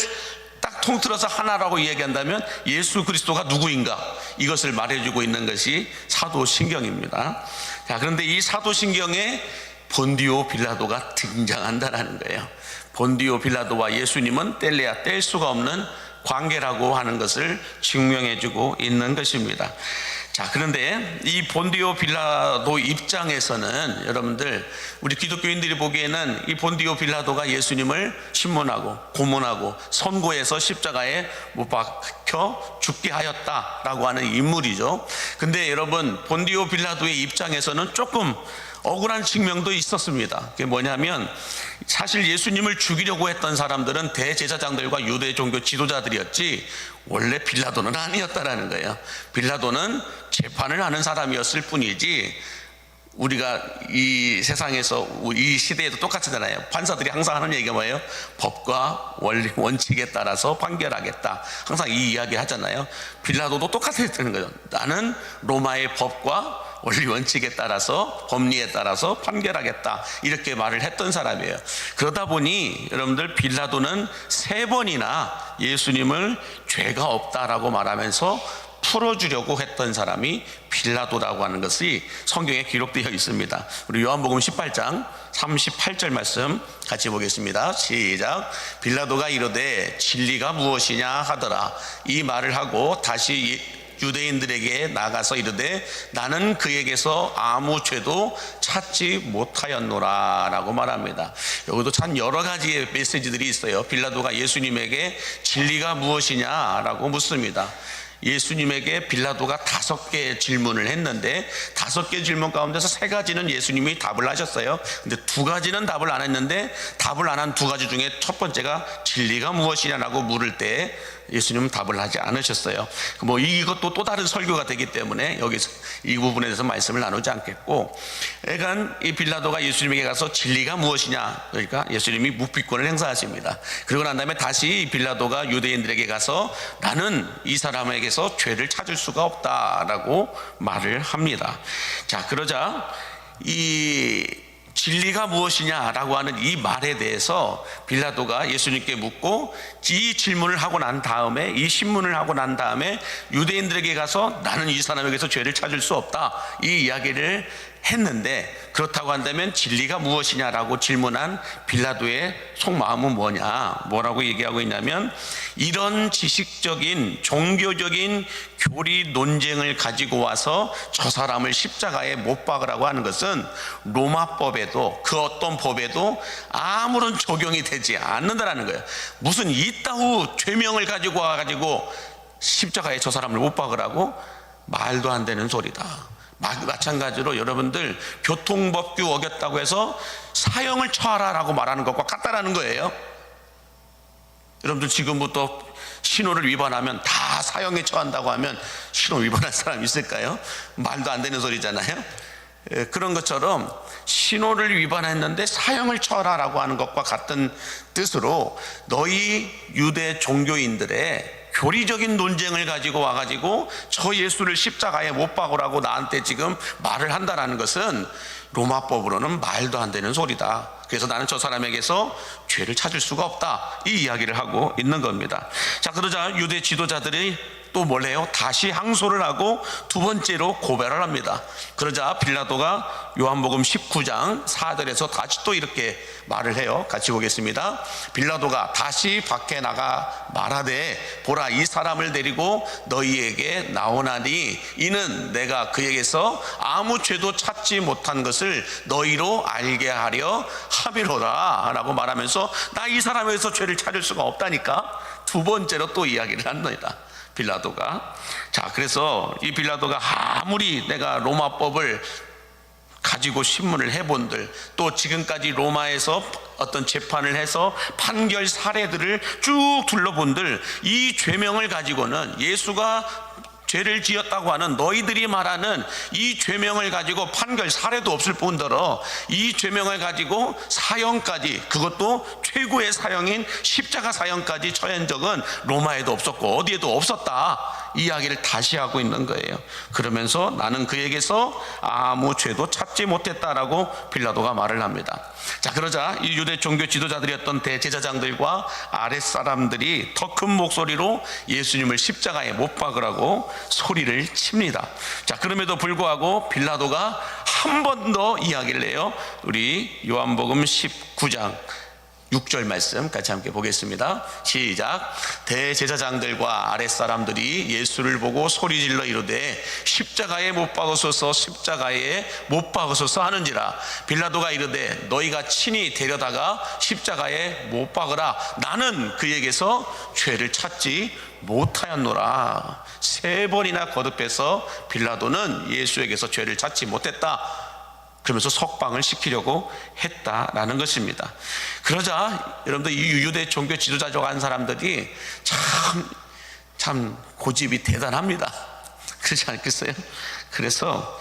딱 통틀어서 하나라고 이야기한다면 예수 그리스도가 누구인가, 이것을 말해주고 있는 것이 사도신경입니다. 자, 그런데 이 사도신경에 본디오 빌라도가 등장한다라는 거예요. 본디오 빌라도와 예수님은 뗄래야 뗄 수가 없는 관계라고 하는 것을 증명해주고 있는 것입니다. 자, 그런데 이 본디오 빌라도 입장에서는, 여러분들, 우리 기독교인들이 보기에는 이 본디오 빌라도가 예수님을 신문하고 고문하고 선고해서 십자가에 못 박혀 죽게 하였다라고 하는 인물이죠. 근데 여러분, 본디오 빌라도의 입장에서는 조금 억울한 측면도 있었습니다. 그게 뭐냐면 사실 예수님을 죽이려고 했던 사람들은 대제사장들과 유대 종교 지도자들이었지 원래 빌라도는 아니었다라는 거예요. 빌라도는 재판을 하는 사람이었을 뿐이지 우리가 이 세상에서 이 시대에도 똑같잖아요. 판사들이 항상 하는 얘기가 뭐예요? 법과 원리 원칙에 따라서 판결하겠다. 항상 이 이야기 하잖아요. 빌라도도 똑같았다는 거죠. 나는 로마의 법과 원리 원칙에 따라서 법리에 따라서 판결하겠다 이렇게 말을 했던 사람이에요. 그러다 보니 여러분들 빌라도는 3번이나 예수님을 죄가 없다라고 말하면서 풀어주려고 했던 사람이 빌라도라고 하는 것이 성경에 기록되어 있습니다. 우리 요한복음 18장 38절 말씀 같이 보겠습니다. 시작. 빌라도가 이르되 진리가 무엇이냐 하더라. 이 말을 하고 다시 유대인들에게 나가서 이르되 나는 그에게서 아무 죄도 찾지 못하였노라 라고 말합니다. 여기도 참 여러 가지의 메시지들이 있어요. 빌라도가 예수님에게 진리가 무엇이냐라고 묻습니다. 예수님에게 빌라도가 5개의 질문을 했는데 5개 질문 가운데서 3가지는 예수님이 답을 하셨어요. 근데 2가지는 답을 안 했는데 답을 안 한 2가지 중에 첫 번째가 진리가 무엇이냐라고 물을 때 예수님은 답을 하지 않으셨어요. 뭐 이것도 또 다른 설교가 되기 때문에 여기서 이 부분에 대해서 말씀을 나누지 않겠고, 그러니까 이 빌라도가 예수님에게 가서 진리가 무엇이냐, 그러니까 예수님이 묵비권을 행사하십니다. 그러고 난 다음에 다시 빌라도가 유대인들에게 가서 나는 이 사람에게서 죄를 찾을 수가 없다라고 말을 합니다. 자, 그러자 이 진리가 무엇이냐라고 하는 이 말에 대해서 빌라도가 예수님께 묻고 이 질문을 하고 난 다음에 이 신문을 하고 난 다음에 유대인들에게 가서 나는 이 사람에게서 죄를 찾을 수 없다 이 이야기를 했는데, 그렇다고 한다면 진리가 무엇이냐라고 질문한 빌라도의 속마음은 뭐라고 얘기하고 있냐면, 이런 지식적인 종교적인 교리 논쟁을 가지고 와서 저 사람을 십자가에 못 박으라고 하는 것은 로마법에도 그 어떤 법에도 아무런 적용이 되지 않는다라는 거예요. 무슨 이따구 죄명을 가지고 와가지고 십자가에 저 사람을 못 박으라고? 말도 안 되는 소리다. 마찬가지로 여러분들 교통법규 어겼다고 해서 사형을 처하라라고 말하는 것과 같다라는 거예요. 여러분들 지금부터 신호를 위반하면 다 사형에 처한다고 하면 신호 위반할 사람 있을까요? 말도 안 되는 소리잖아요. 그런 것처럼 신호를 위반했는데 사형을 처하라라고 하는 것과 같은 뜻으로 너희 유대 종교인들의 교리적인 논쟁을 가지고 와가지고 저 예수를 십자가에 못 박으라고 나한테 지금 말을 한다는 것은 로마법으로는 말도 안 되는 소리다. 그래서 나는 저 사람에게서 죄를 찾을 수가 없다 이 이야기를 하고 있는 겁니다. 자, 그러자 유대 지도자들이 또 뭘 해요? 다시 항소를 하고 2번째로 고발을 합니다. 그러자 빌라도가 요한복음 19장 4절에서 다시 또 이렇게 말을 해요. 같이 보겠습니다. 빌라도가 다시 밖에 나가 말하되 보라, 이 사람을 데리고 너희에게 나오나니 이는 내가 그에게서 아무 죄도 찾지 못한 것을 너희로 알게 하려 함이로다 라고 말하면서 나 이 사람에게서 죄를 찾을 수가 없다니까 2번째로 또 이야기를 합니다. 빌라도가. 자, 그래서 이 빌라도가 아무리 내가 로마법을 가지고 신문을 해본들, 또 지금까지 로마에서 어떤 재판을 해서 판결 사례들을 쭉 둘러본들, 이 죄명을 가지고는 예수가 죄를 지었다고 하는 너희들이 말하는 이 죄명을 가지고 판결 사례도 없을 뿐더러 이 죄명을 가지고 사형까지, 그것도 최고의 사형인 십자가 사형까지 처한 적은 로마에도 없었고 어디에도 없었다 이 이야기를 다시 하고 있는 거예요. 그러면서 나는 그에게서 아무 죄도 찾지 못했다라고 빌라도가 말을 합니다. 자, 그러자 이 유대 종교 지도자들이었던 대제사장들과 아랫사람들이 더 큰 목소리로 예수님을 십자가에 못 박으라고 소리를 칩니다. 자, 그럼에도 불구하고 빌라도가 한 번 더 이야기를 해요. 우리 요한복음 19장 6절 말씀 같이 함께 보겠습니다. 시작. 대제사장들과 아랫사람들이 예수를 보고 소리질러 이르되 십자가에 못 박으소서, 십자가에 못 박으소서 하는지라. 빌라도가 이르되 너희가 친히 데려다가 십자가에 못 박으라. 나는 그에게서 죄를 찾지 못하였노라. 3번이나 거듭해서 빌라도는 예수에게서 죄를 찾지 못했다 그러면서 석방을 시키려고 했다라는 것입니다. 그러자 여러분들 이 유대 종교 지도자라고 하는 사람들이 참 고집이 대단합니다. 그렇지 않겠어요? 그래서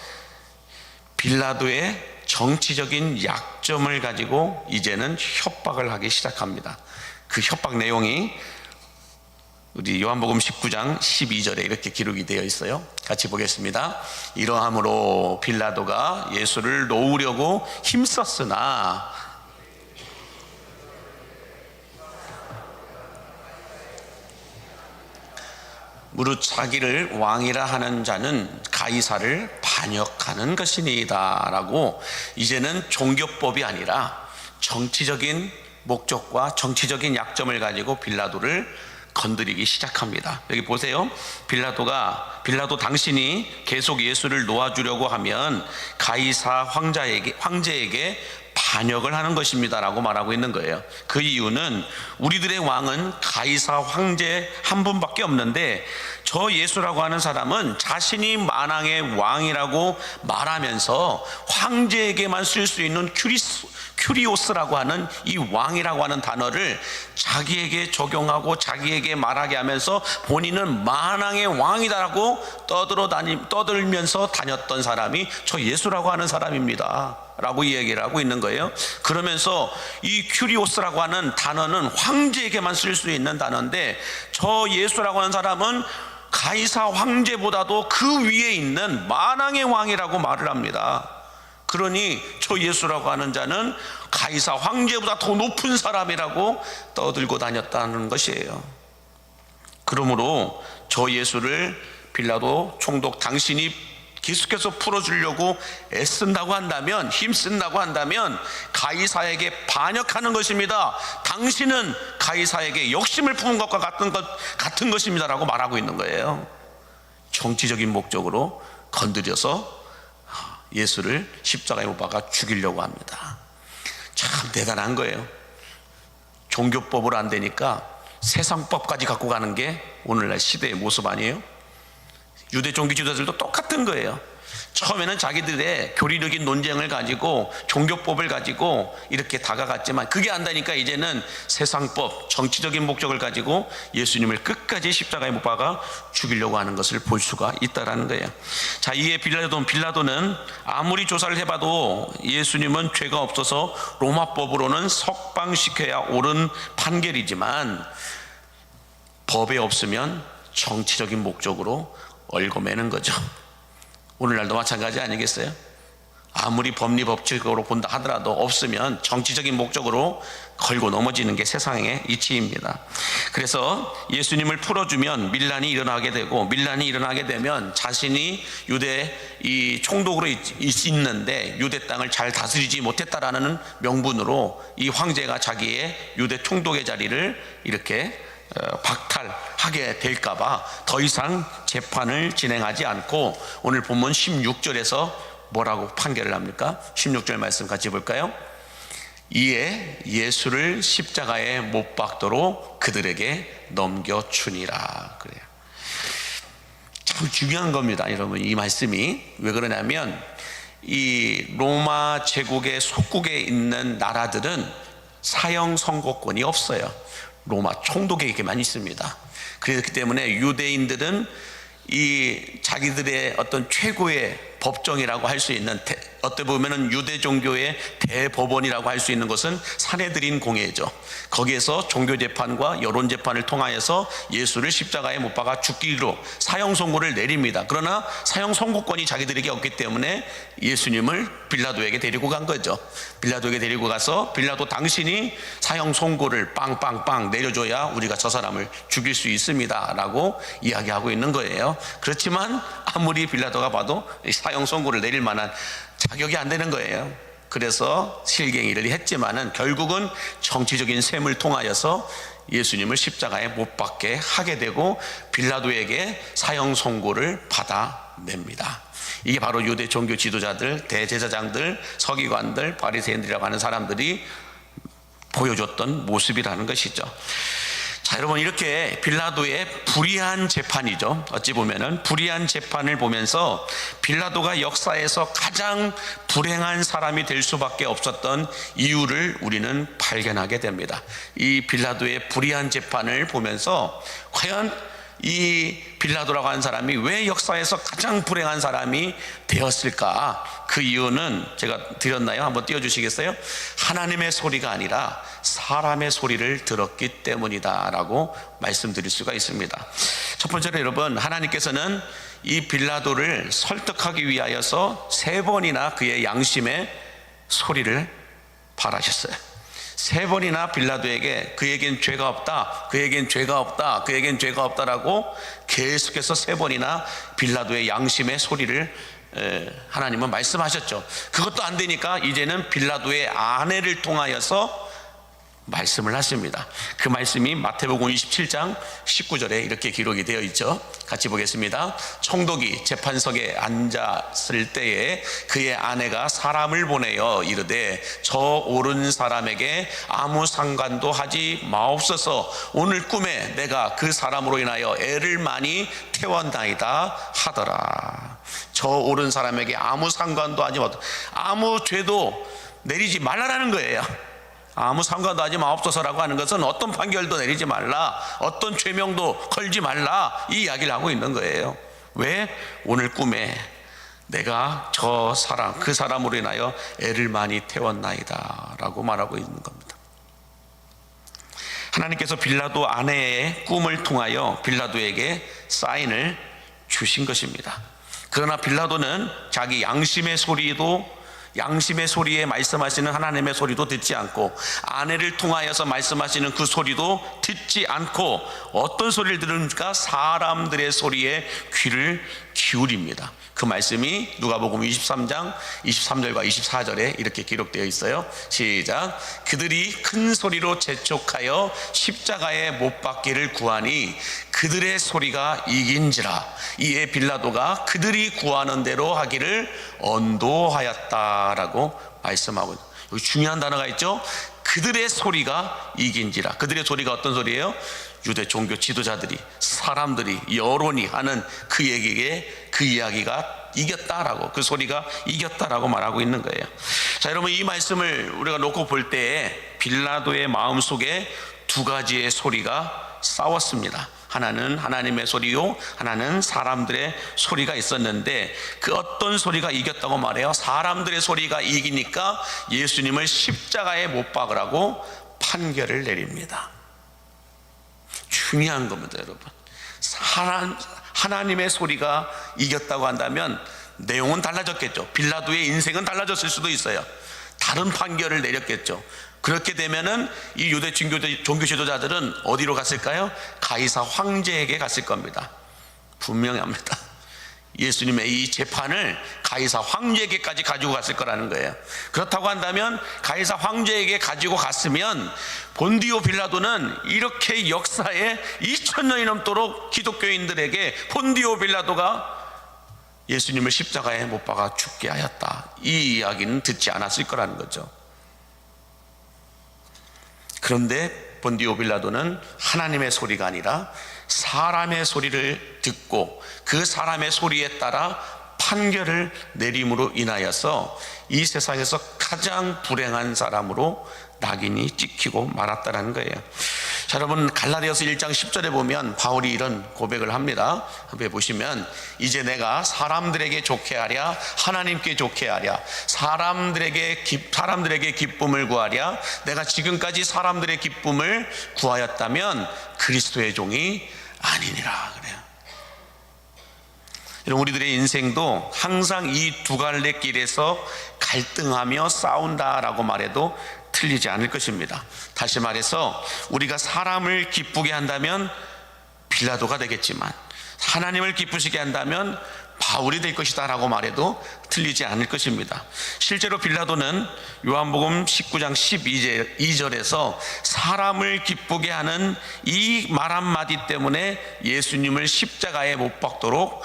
빌라도의 정치적인 약점을 가지고 이제는 협박을 하기 시작합니다. 그 협박 내용이 우리 요한복음 19장 12절에 이렇게 기록이 되어 있어요. 같이 보겠습니다. 이러함으로 빌라도가 예수를 놓으려고 힘썼으나 무릇 자기를 왕이라 하는 자는 가이사를 반역하는 것이니이다 라고, 이제는 종교법이 아니라 정치적인 목적과 정치적인 약점을 가지고 빌라도를 건드리기 시작합니다. 여기 보세요. 빌라도 당신이 계속 예수를 놓아주려고 하면 가이사 황제에게 반역을 하는 것입니다 라고 말하고 있는 거예요. 그 이유는 우리들의 왕은 가이사 황제 한 분밖에 없는데 저 예수라고 하는 사람은 자신이 만왕의 왕이라고 말하면서 황제에게만 쓸 수 있는 큐리오스라고 하는 이 왕이라고 하는 단어를 자기에게 적용하고 자기에게 말하게 하면서 본인은 만왕의 왕이다라고 떠들면서 다녔던 사람이 저 예수라고 하는 사람입니다 라고 이야기를 하고 있는 거예요. 그러면서 이 큐리오스라고 하는 단어는 황제에게만 쓸 수 있는 단어인데 저 예수라고 하는 사람은 가이사 황제보다도 그 위에 있는 만왕의 왕이라고 말을 합니다. 그러니 저 예수라고 하는 자는 가이사 황제보다 더 높은 사람이라고 떠들고 다녔다는 것이에요. 그러므로 저 예수를 빌라도 총독 당신이 계속해서 풀어주려고 애쓴다고 한다면, 힘쓴다고 한다면 가이사에게 반역하는 것입니다. 당신은 가이사에게 욕심을 품은 것과 같은 것입니다 라고 말하고 있는 거예요. 정치적인 목적으로 건드려서 예수를 십자가에 못 박아 죽이려고 합니다. 참 대단한 거예요. 종교법으로 안 되니까 세상법까지 갖고 가는 게 오늘날 시대의 모습 아니에요? 유대 종교 지도자들도 똑같은 거예요. 처음에는 자기들의 교리적인 논쟁을 가지고 종교법을 가지고 이렇게 다가갔지만 그게 안 되니까 이제는 세상법, 정치적인 목적을 가지고 예수님을 끝까지 십자가에 못 박아 죽이려고 하는 것을 볼 수가 있다라는 거예요. 자, 이에 빌라도는 아무리 조사를 해봐도 예수님은 죄가 없어서 로마법으로는 석방시켜야 옳은 판결이지만 법에 없으면 정치적인 목적으로 얽어매는 거죠. 오늘날도 마찬가지 아니겠어요? 아무리 법리 법칙으로 본다 하더라도 없으면 정치적인 목적으로 걸고 넘어지는 게 세상의 이치입니다. 그래서 예수님을 풀어주면 밀란이 일어나게 되고, 밀란이 일어나게 되면 자신이 유대 이 총독으로 있는데 유대 땅을 잘 다스리지 못했다라는 명분으로 이 황제가 자기의 유대 총독의 자리를 이렇게 박탈하게 될까봐 더 이상 재판을 진행하지 않고 오늘 본문 16절에서 뭐라고 판결을 합니까? 16절 말씀 같이 볼까요? 이에 예수를 십자가에 못 박도록 그들에게 넘겨주니라. 그래요. 참 중요한 겁니다, 여러분. 이 말씀이 왜 그러냐면 이 로마 제국의 속국에 있는 나라들은 사형 선고권이 없어요. 로마 총독에게만 있습니다. 그렇기 때문에 유대인들은 이 자기들의 어떤 최고의 법정이라고 할 수 있는 어떻게 보면은 유대 종교의 대법원이라고 할 수 있는 것은 산헤드린 공회죠. 거기에서 종교 재판과 여론 재판을 통하여서 예수를 십자가에 못 박아 죽기로 사형 선고를 내립니다. 그러나 사형 선고권이 자기들에게 없기 때문에 예수님을 빌라도에게 데리고 간 거죠. 빌라도에게 데리고 가서 빌라도 당신이 사형 선고를 빵빵빵 내려줘야 우리가 저 사람을 죽일 수 있습니다 라고 이야기하고 있는 거예요. 그렇지만 아무리 빌라도가 봐도 사형 선고를 내릴 만한 자격이 안 되는 거예요. 그래서 실갱이를 했지만은 결국은 정치적인 셈을 통하여서 예수님을 십자가에 못 박게 하게 되고 빌라도에게 사형 선고를 받아냅니다. 이게 바로 유대 종교 지도자들, 대제사장들, 서기관들, 바리새인들이라고 하는 사람들이 보여줬던 모습이라는 것이죠. 자, 여러분, 이렇게 빌라도의 불의한 재판이죠. 어찌 보면은 불의한 재판을 보면서 빌라도가 역사에서 가장 불행한 사람이 될 수밖에 없었던 이유를 우리는 발견하게 됩니다. 이 빌라도의 불의한 재판을 보면서 과연 이 빌라도라고 하는 사람이 왜 역사에서 가장 불행한 사람이 되었을까? 그 이유는 제가 드렸나요? 한번 띄워주시겠어요? 하나님의 소리가 아니라 사람의 소리를 들었기 때문이다 라고 말씀드릴 수가 있습니다. 첫 번째로 여러분, 하나님께서는 이 빌라도를 설득하기 위하여서 3번이나 그의 양심의 소리를 바라셨어요. 3번이나 빌라도에게 그에겐 죄가 없다, 그에겐 죄가 없다, 그에겐 죄가 없다라고 계속해서 3번이나 빌라도의 양심의 소리를 하나님은 말씀하셨죠. 그것도 안 되니까 이제는 빌라도의 아내를 통하여서 말씀을 하십니다. 그 말씀이 마태복음 27장 19절에 이렇게 기록이 되어 있죠. 같이 보겠습니다. 총독이 재판석에 앉았을 때에 그의 아내가 사람을 보내어 이르되 저 오른 사람에게 아무 상관도 하지 마옵소서. 오늘 꿈에 내가 그 사람으로 인하여 애를 많이 태웠나이다 하더라. 저 오른 사람에게 아무 상관도 하지 마옵소서. 아무 죄도 내리지 말라라는 거예요. 아무 상관도 하지 마옵소서라고 하는 것은 어떤 판결도 내리지 말라, 어떤 죄명도 걸지 말라, 이 이야기를 하고 있는 거예요. 왜? 오늘 꿈에 내가 저 사람, 그 사람으로 인하여 애를 많이 태웠나이다 라고 말하고 있는 겁니다. 하나님께서 빌라도 아내의 꿈을 통하여 빌라도에게 사인을 주신 것입니다. 그러나 빌라도는 자기 양심의 소리에 말씀하시는 하나님의 소리도 듣지 않고, 아내를 통하여서 말씀하시는 그 소리도 듣지 않고 어떤 소리를 들으니까 사람들의 소리에 귀를 기울입니다. 그 말씀이 누가복음 23장 23절과 24절에 이렇게 기록되어 있어요. 시작. 그들이 큰 소리로 재촉하여 십자가에 못 박기를 구하니 그들의 소리가 이긴지라. 이에 빌라도가 그들이 구하는 대로 하기를 언도하였다라고 말씀하고 있어요. 여기 중요한 단어가 있죠. 그들의 소리가 이긴지라. 그들의 소리가 어떤 소리예요? 유대 종교 지도자들이, 사람들이, 여론이 하는 그 얘기에 그 이야기가 이겼다라고, 그 소리가 이겼다라고 말하고 있는 거예요. 자, 여러분, 이 말씀을 우리가 놓고 볼 때 빌라도의 마음속에 2가지의 소리가 싸웠습니다. 하나는 하나님의 소리요, 하나는 사람들의 소리가 있었는데, 그 어떤 소리가 이겼다고 말해요? 사람들의 소리가 이기니까 예수님을 십자가에 못 박으라고 판결을 내립니다. 중요한 겁니다, 여러분. 하나님의 소리가 이겼다고 한다면 내용은 달라졌겠죠. 빌라도의 인생은 달라졌을 수도 있어요. 다른 판결을 내렸겠죠. 그렇게 되면은 이 유대 종교 지도자들은 어디로 갔을까요? 가이사 황제에게 갔을 겁니다. 분명히 합니다. 예수님의 이 재판을 가이사 황제에게까지 가지고 갔을 거라는 거예요. 그렇다고 한다면 가이사 황제에게 가지고 갔으면 본디오 빌라도는 이렇게 역사에 2000년이 넘도록 기독교인들에게 본디오 빌라도가 예수님을 십자가에 못 박아 죽게 하였다, 이 이야기는 듣지 않았을 거라는 거죠. 그런데 본디오 빌라도는 하나님의 소리가 아니라 사람의 소리를 듣고 그 사람의 소리에 따라 판결을 내림으로 인하여서 이 세상에서 가장 불행한 사람으로 낙인이 찍히고 말았다는 거예요. 자, 여러분, 갈라디아서 1장 10절에 보면 바울이 이런 고백을 합니다. 한번 보시면, 이제 내가 사람들에게 좋게 하랴 하나님께 좋게 하랴, 사람들에게 기쁨을 구하랴, 내가 지금까지 사람들의 기쁨을 구하였다면 그리스도의 종이 아니니라 그래요. 여러분, 우리들의 인생도 항상 이 2갈래 길에서 갈등하며 싸운다라고 말해도 틀리지 않을 것입니다. 다시 말해서 우리가 사람을 기쁘게 한다면 빌라도가 되겠지만, 하나님을 기쁘시게 한다면 바울이 될 것이다 라고 말해도 틀리지 않을 것입니다. 실제로 빌라도는 요한복음 19장 12절에서 사람을 기쁘게 하는 이 말 한마디 때문에 예수님을 십자가에 못 박도록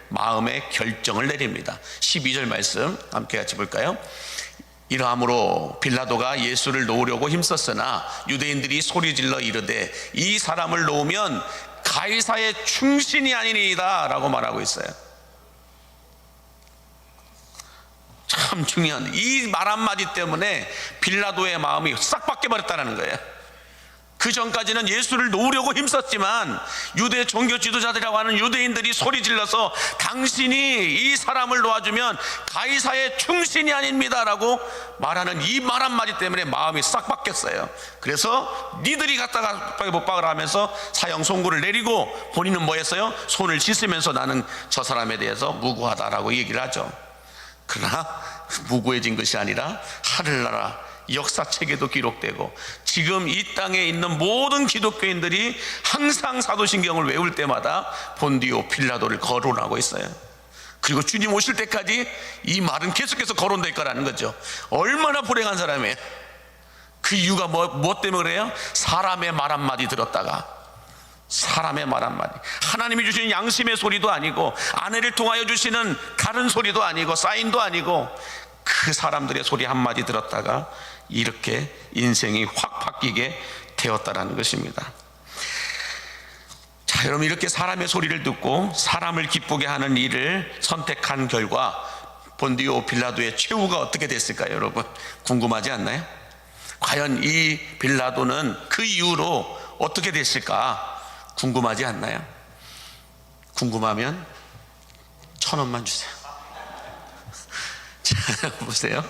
마음의 결정을 내립니다. 12절 말씀 함께 같이 볼까요? 이러함으로 빌라도가 예수를 놓으려고 힘썼으나 유대인들이 소리질러 이르되 이 사람을 놓으면 가이사의 충신이 아니니이다 라고 말하고 있어요. 참 중요한 이 말 한마디 때문에 빌라도의 마음이 싹 바뀌어버렸다는 거예요. 그 전까지는 예수를 놓으려고 힘썼지만 유대 종교 지도자들이라고 하는 유대인들이 소리 질러서 당신이 이 사람을 놓아주면 가이사의 충신이 아닙니다 라고 말하는 이 말 한마디 때문에 마음이 싹 바뀌었어요. 그래서 니들이 갖다가 못 박으라 하면서 사형 선고를 내리고 본인은 뭐 했어요? 손을 씻으면서 나는 저 사람에 대해서 무고하다라고 얘기를 하죠. 그러나 무고해진 것이 아니라 하늘나라 역사책에도 기록되고 지금 이 땅에 있는 모든 기독교인들이 항상 사도신경을 외울 때마다 본디오 빌라도를 거론하고 있어요. 그리고 주님 오실 때까지 이 말은 계속해서 거론될 거라는 거죠. 얼마나 불행한 사람이에요. 그 이유가 무엇 때문에 그래요? 사람의 말 한마디 들었다가, 사람의 말 한마디, 하나님이 주시는 양심의 소리도 아니고 아내를 통하여 주시는 다른 소리도 아니고 사인도 아니고 그 사람들의 소리 한마디 들었다가 이렇게 인생이 확 바뀌게 되었다라는 것입니다. 자, 여러분, 이렇게 사람의 소리를 듣고 사람을 기쁘게 하는 일을 선택한 결과 본디오 빌라도의 최후가 어떻게 됐을까요? 여러분, 궁금하지 않나요? 과연 이 빌라도는 그 이후로 어떻게 됐을까 궁금하지 않나요? 궁금하면 1,000원만 주세요. 자, 보세요.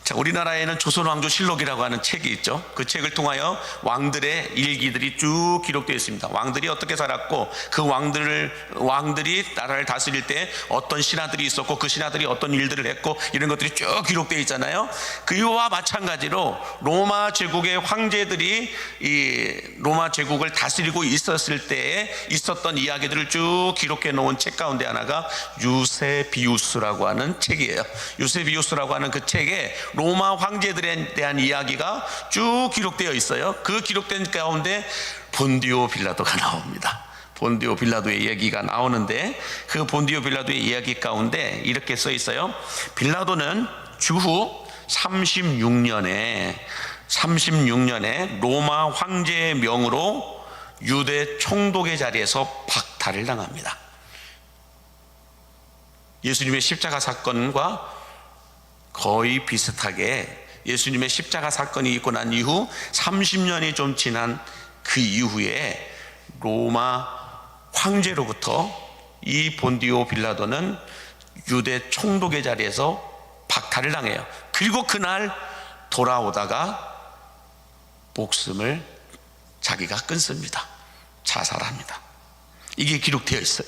자, 우리나라에는 조선왕조실록이라고 하는 책이 있죠. 그 책을 통하여 왕들의 일기들이 쭉 기록되어 있습니다. 왕들이 어떻게 살았고 그 왕들이 나라를 다스릴 때 어떤 신하들이 있었고 그 신하들이 어떤 일들을 했고 이런 것들이 쭉 기록되어 있잖아요. 그와 마찬가지로 로마 제국의 황제들이 이 로마 제국을 다스리고 있었을 때에 있었던 이야기들을 쭉 기록해 놓은 책 가운데 하나가 유세비우스라고 하는 책이에요. 유세비우스라고 하는 그 책에 로마 황제들에 대한 이야기가 쭉 기록되어 있어요. 그 기록된 가운데 본디오 빌라도가 나옵니다. 본디오 빌라도의 얘기가 나오는데 그 본디오 빌라도의 이야기 가운데 이렇게 써 있어요. 빌라도는 주후 36년에 로마 황제의 명으로 유대 총독의 자리에서 박탈을 당합니다. 예수님의 십자가 사건과 거의 비슷하게 예수님의 십자가 사건이 있고 난 이후 30년이 좀 지난 그 이후에 로마 황제로부터 이 본디오 빌라도는 유대 총독의 자리에서 박탈을 당해요. 그리고 그날 돌아오다가 목숨을 자기가 끊습니다. 자살합니다. 이게 기록되어 있어요.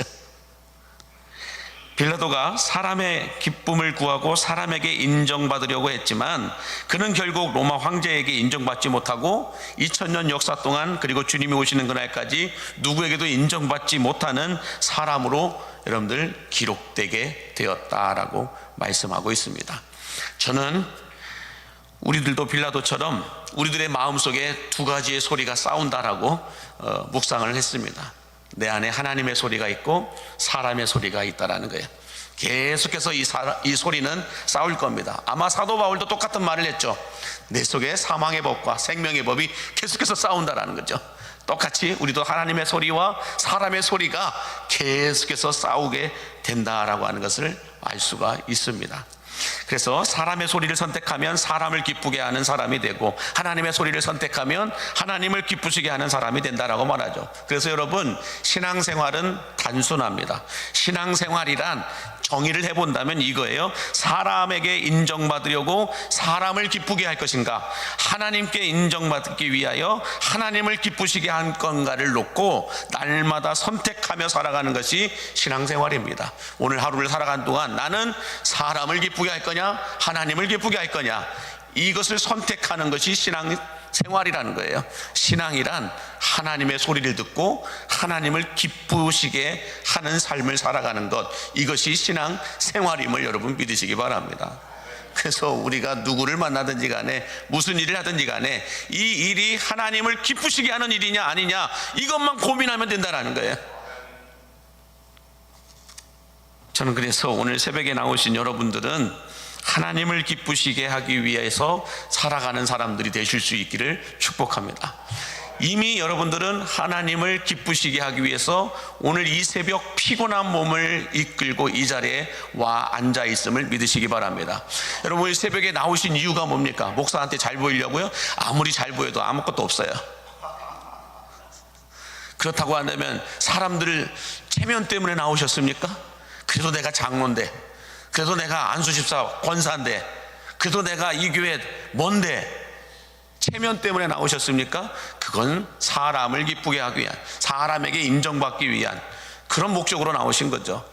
빌라도가 사람의 기쁨을 구하고 사람에게 인정받으려고 했지만 그는 결국 로마 황제에게 인정받지 못하고 2000년 역사 동안 그리고 주님이 오시는 그날까지 누구에게도 인정받지 못하는 사람으로 여러분들 기록되게 되었다라고 말씀하고 있습니다. 저는 우리들도 빌라도처럼 우리들의 마음속에 두 가지의 소리가 싸운다라고 묵상을 했습니다. 내 안에 하나님의 소리가 있고 사람의 소리가 있다라는 거예요. 계속해서 이 소리는 싸울 겁니다. 아마 사도 바울도 똑같은 말을 했죠. 내 속에 사망의 법과 생명의 법이 계속해서 싸운다라는 거죠. 똑같이 우리도 하나님의 소리와 사람의 소리가 계속해서 싸우게 된다라고 하는 것을 알 수가 있습니다. 그래서 사람의 소리를 선택하면 사람을 기쁘게 하는 사람이 되고 하나님의 소리를 선택하면 하나님을 기쁘시게 하는 사람이 된다라고 말하죠. 그래서 여러분, 신앙생활은 단순합니다. 신앙생활이란 정의를 해본다면 이거예요. 사람에게 인정받으려고 사람을 기쁘게 할 것인가, 하나님께 인정받기 위하여 하나님을 기쁘시게 할 건가를 놓고 날마다 선택하며 살아가는 것이 신앙생활입니다. 오늘 하루를 살아간 동안 나는 사람을 기쁘게 할 거냐 하나님을 기쁘게 할 거냐, 이것을 선택하는 것이 신앙생활이라는 거예요. 신앙이란 하나님의 소리를 듣고 하나님을 기쁘시게 하는 삶을 살아가는 것, 이것이 신앙생활임을 여러분 믿으시기 바랍니다. 그래서 우리가 누구를 만나든지 간에 무슨 일을 하든지 간에 이 일이 하나님을 기쁘시게 하는 일이냐 아니냐, 이것만 고민하면 된다는 거예요. 저는 그래서 오늘 새벽에 나오신 여러분들은 하나님을 기쁘시게 하기 위해서 살아가는 사람들이 되실 수 있기를 축복합니다. 이미 여러분들은 하나님을 기쁘시게 하기 위해서 오늘 이 새벽 피곤한 몸을 이끌고 이 자리에 와 앉아 있음을 믿으시기 바랍니다. 여러분, 이 새벽에 나오신 이유가 뭡니까? 목사한테 잘 보이려고요? 아무리 잘 보여도 아무것도 없어요. 그렇다고 한다면 사람들 체면 때문에 나오셨습니까? 그래도 내가 장로인데, 그래도 내가 안수집사 권사인데, 그래도 내가 이 교회 뭔데, 체면 때문에 나오셨습니까? 그건 사람을 기쁘게 하기 위한, 사람에게 인정받기 위한 그런 목적으로 나오신 거죠.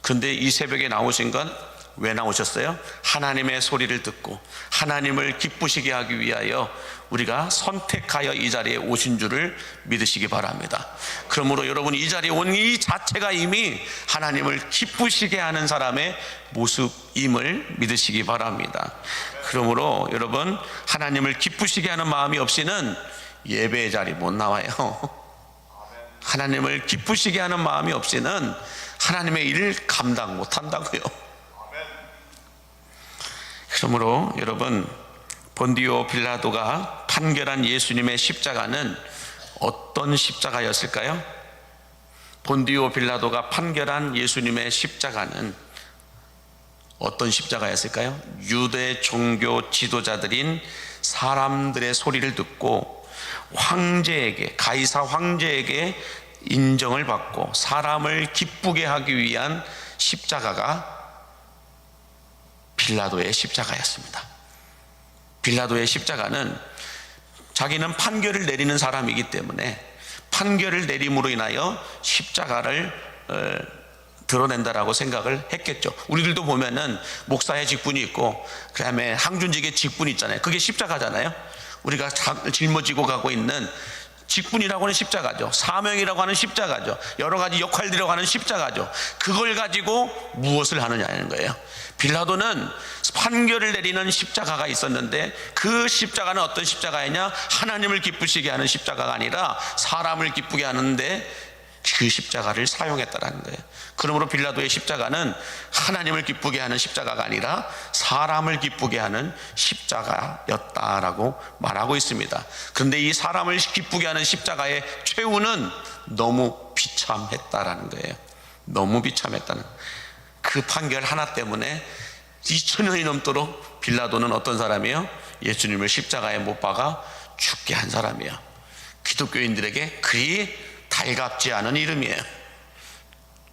그런데 이 새벽에 나오신 건 왜 나오셨어요? 하나님의 소리를 듣고 하나님을 기쁘시게 하기 위하여 우리가 선택하여 이 자리에 오신 줄을 믿으시기 바랍니다. 그러므로 여러분, 이 자리에 온 이 자체가 이미 하나님을 기쁘시게 하는 사람의 모습임을 믿으시기 바랍니다. 그러므로 여러분, 하나님을 기쁘시게 하는 마음이 없이는 예배의 자리 못 나와요. 하나님을 기쁘시게 하는 마음이 없이는 하나님의 일을 감당 못 한다고요. 그러므로 여러분, 본디오 빌라도가 판결한 예수님의 십자가는 어떤 십자가였을까요? 본디오 빌라도가 판결한 예수님의 십자가는 어떤 십자가였을까요? 유대 종교 지도자들인 사람들의 소리를 듣고 황제에게, 가이사 황제에게 인정을 받고 사람을 기쁘게 하기 위한 십자가가 빌라도의 십자가였습니다. 빌라도의 십자가는 자기는 판결을 내리는 사람이기 때문에 판결을 내림으로 인하여 십자가를 드러낸다라고 생각을 했겠죠. 우리들도 보면은 목사의 직분이 있고 그 다음에 항준직의 직분이 있잖아요. 그게 십자가잖아요. 우리가 짊어지고 가고 있는 직분이라고 하는 십자가죠. 사명이라고 하는 십자가죠. 여러 가지 역할들이라고 하는 십자가죠. 그걸 가지고 무엇을 하느냐는 거예요. 빌라도는 판결을 내리는 십자가가 있었는데 그 십자가는 어떤 십자가이냐? 하나님을 기쁘시게 하는 십자가가 아니라 사람을 기쁘게 하는데 그 십자가를 사용했다라는 거예요. 그러므로 빌라도의 십자가는 하나님을 기쁘게 하는 십자가가 아니라 사람을 기쁘게 하는 십자가였다라고 말하고 있습니다. 그런데 이 사람을 기쁘게 하는 십자가의 최후는 너무 비참했다라는 거예요. 너무 비참했다는 그 판결 하나 때문에 2000년이 넘도록 빌라도는 어떤 사람이에요? 예수님을 십자가에 못 박아 죽게 한 사람이에요. 기독교인들에게 그리 달갑지 않은 이름이에요.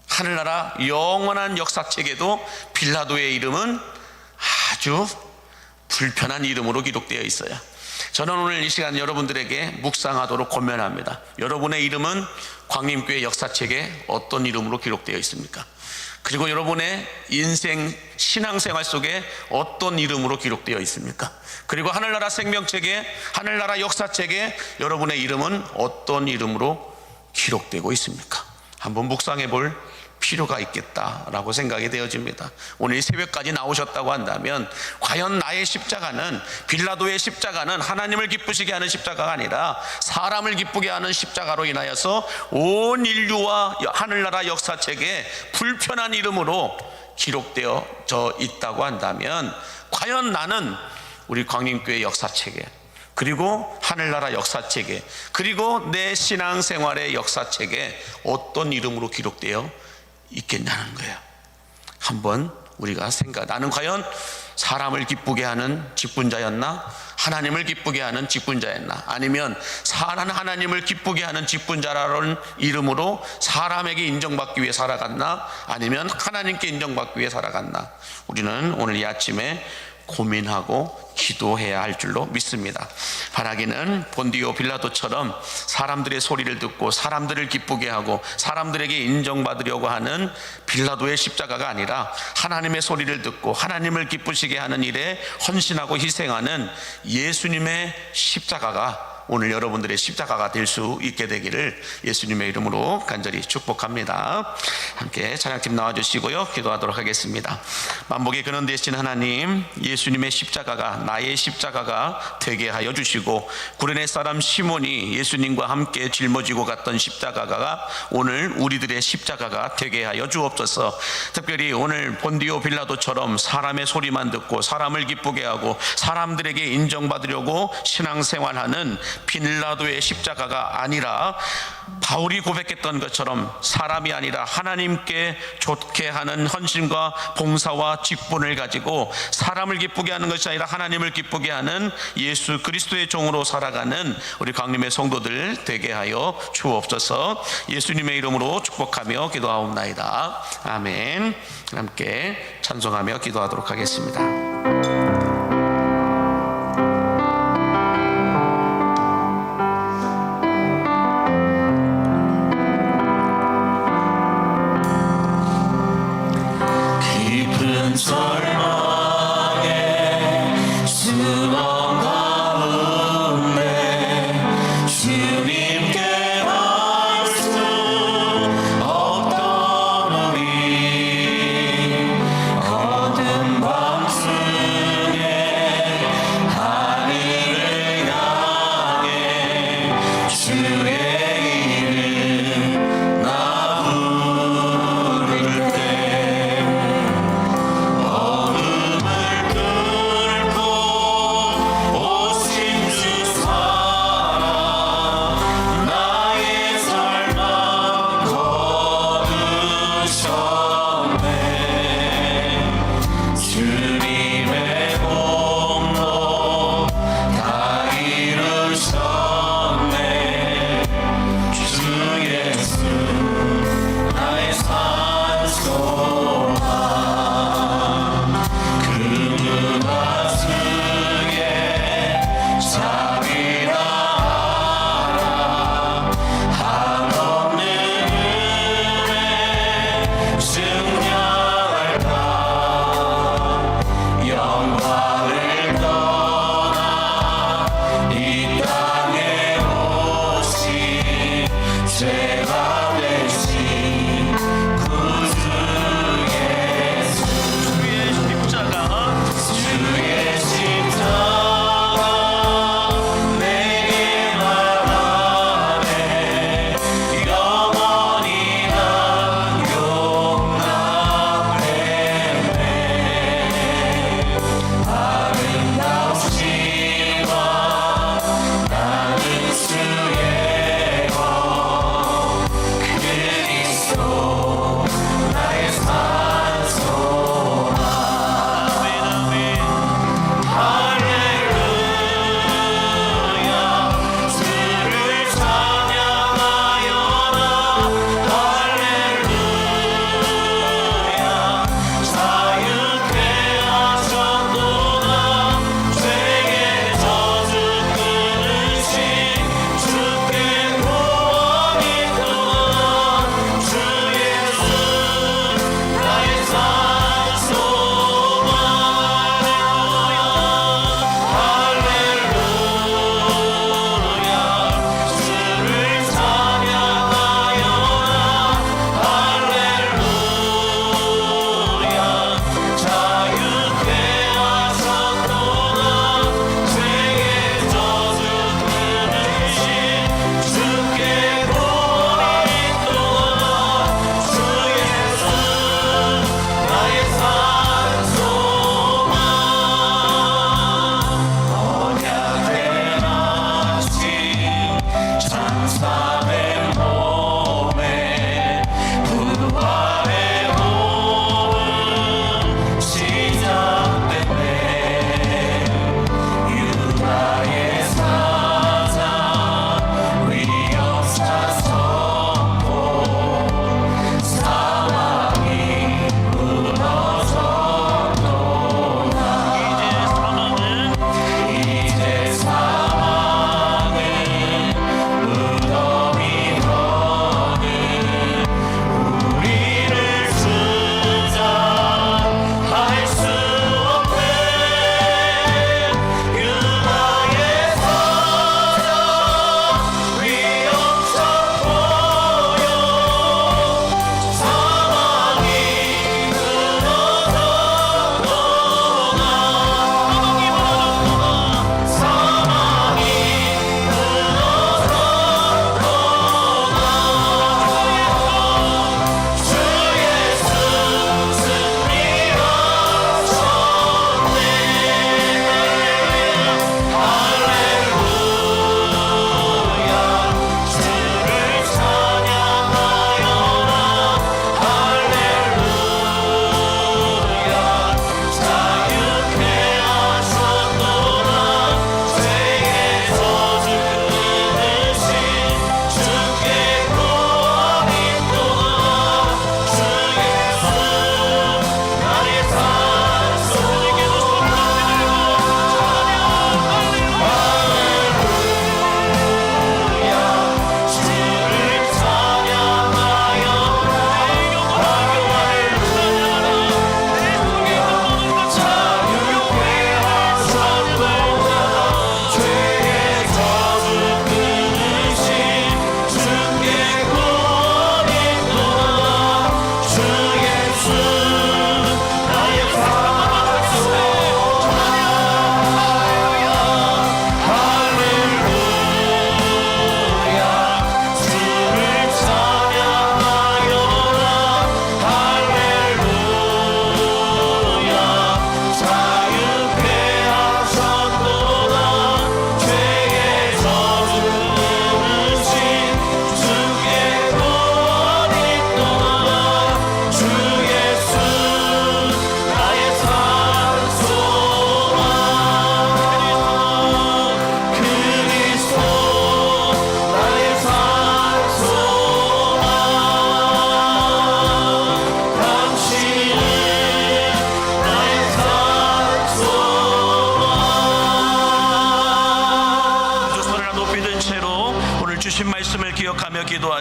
하늘나라 영원한 역사책에도 빌라도의 이름은 아주 불편한 이름으로 기록되어 있어요. 저는 오늘 이 시간 여러분들에게 묵상하도록 권면합니다. 여러분의 이름은 광림교회 역사책에 어떤 이름으로 기록되어 있습니까? 그리고 여러분의 인생 신앙생활 속에 어떤 이름으로 기록되어 있습니까? 그리고 하늘나라 생명책에, 하늘나라 역사책에 여러분의 이름은 어떤 이름으로 기록되고 있습니까? 한번 묵상해 볼 필요가 있겠다라고 생각이 되어집니다. 오늘 이 새벽까지 나오셨다고 한다면 과연 나의 십자가는, 빌라도의 십자가는 하나님을 기쁘시게 하는 십자가가 아니라 사람을 기쁘게 하는 십자가로 인하여서 온 인류와 하늘나라 역사책에 불편한 이름으로 기록되어져 있다고 한다면 과연 나는 우리 광림교회 역사책에, 그리고 하늘나라 역사책에, 그리고 내 신앙생활의 역사책에 어떤 이름으로 기록되어 있겠냐는 거예요. 한번 우리가 나는 과연 사람을 기쁘게 하는 직분자였나? 하나님을 기쁘게 하는 직분자였나? 아니면 하나님을 기쁘게 하는 직분자라는 이름으로 사람에게 인정받기 위해 살아갔나? 아니면 하나님께 인정받기 위해 살아갔나? 우리는 오늘 이 아침에 고민하고 기도해야 할 줄로 믿습니다. 바라기는 본디오 빌라도처럼 사람들의 소리를 듣고 사람들을 기쁘게 하고 사람들에게 인정받으려고 하는 빌라도의 십자가가 아니라 하나님의 소리를 듣고 하나님을 기쁘시게 하는 일에 헌신하고 희생하는 예수님의 십자가가 오늘 여러분들의 십자가가 될 수 있게 되기를 예수님의 이름으로 간절히 축복합니다. 함께 찬양팀 나와주시고요, 기도하도록 하겠습니다. 만복의 근원 되신 하나님, 예수님의 십자가가 나의 십자가가 되게 하여 주시고, 구레네 사람 시몬이 예수님과 함께 짊어지고 갔던 십자가가 오늘 우리들의 십자가가 되게 하여 주옵소서. 특별히 오늘 본디오 빌라도처럼 사람의 소리만 듣고 사람을 기쁘게 하고 사람들에게 인정받으려고 신앙생활하는 빌라도의 십자가가 아니라, 바울이 고백했던 것처럼 사람이 아니라 하나님께 좋게 하는 헌신과 봉사와 직분을 가지고 사람을 기쁘게 하는 것이 아니라 하나님을 기쁘게 하는 예수 그리스도의 종으로 살아가는 우리 강림의 성도들 되게 하여 주옵소서. 예수님의 이름으로 축복하며 기도하옵나이다. 아멘. 함께 찬송하며 기도하도록 하겠습니다. 깊은 절망에 수렁 가운데 주님께 갈 수 없던 우리 어둠 밤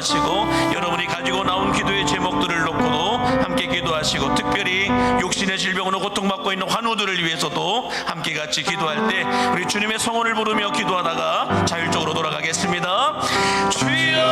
기도하시고 여러분이 가지고 나온 기도의 제목들을 놓고도 함께 기도하시고 특별히 육신의 질병으로 고통받고 있는 환우들을 위해서도 함께 같이 기도할 때 우리 주님의 성원을 부르며 기도하다가 자율적으로 돌아가겠습니다. 주여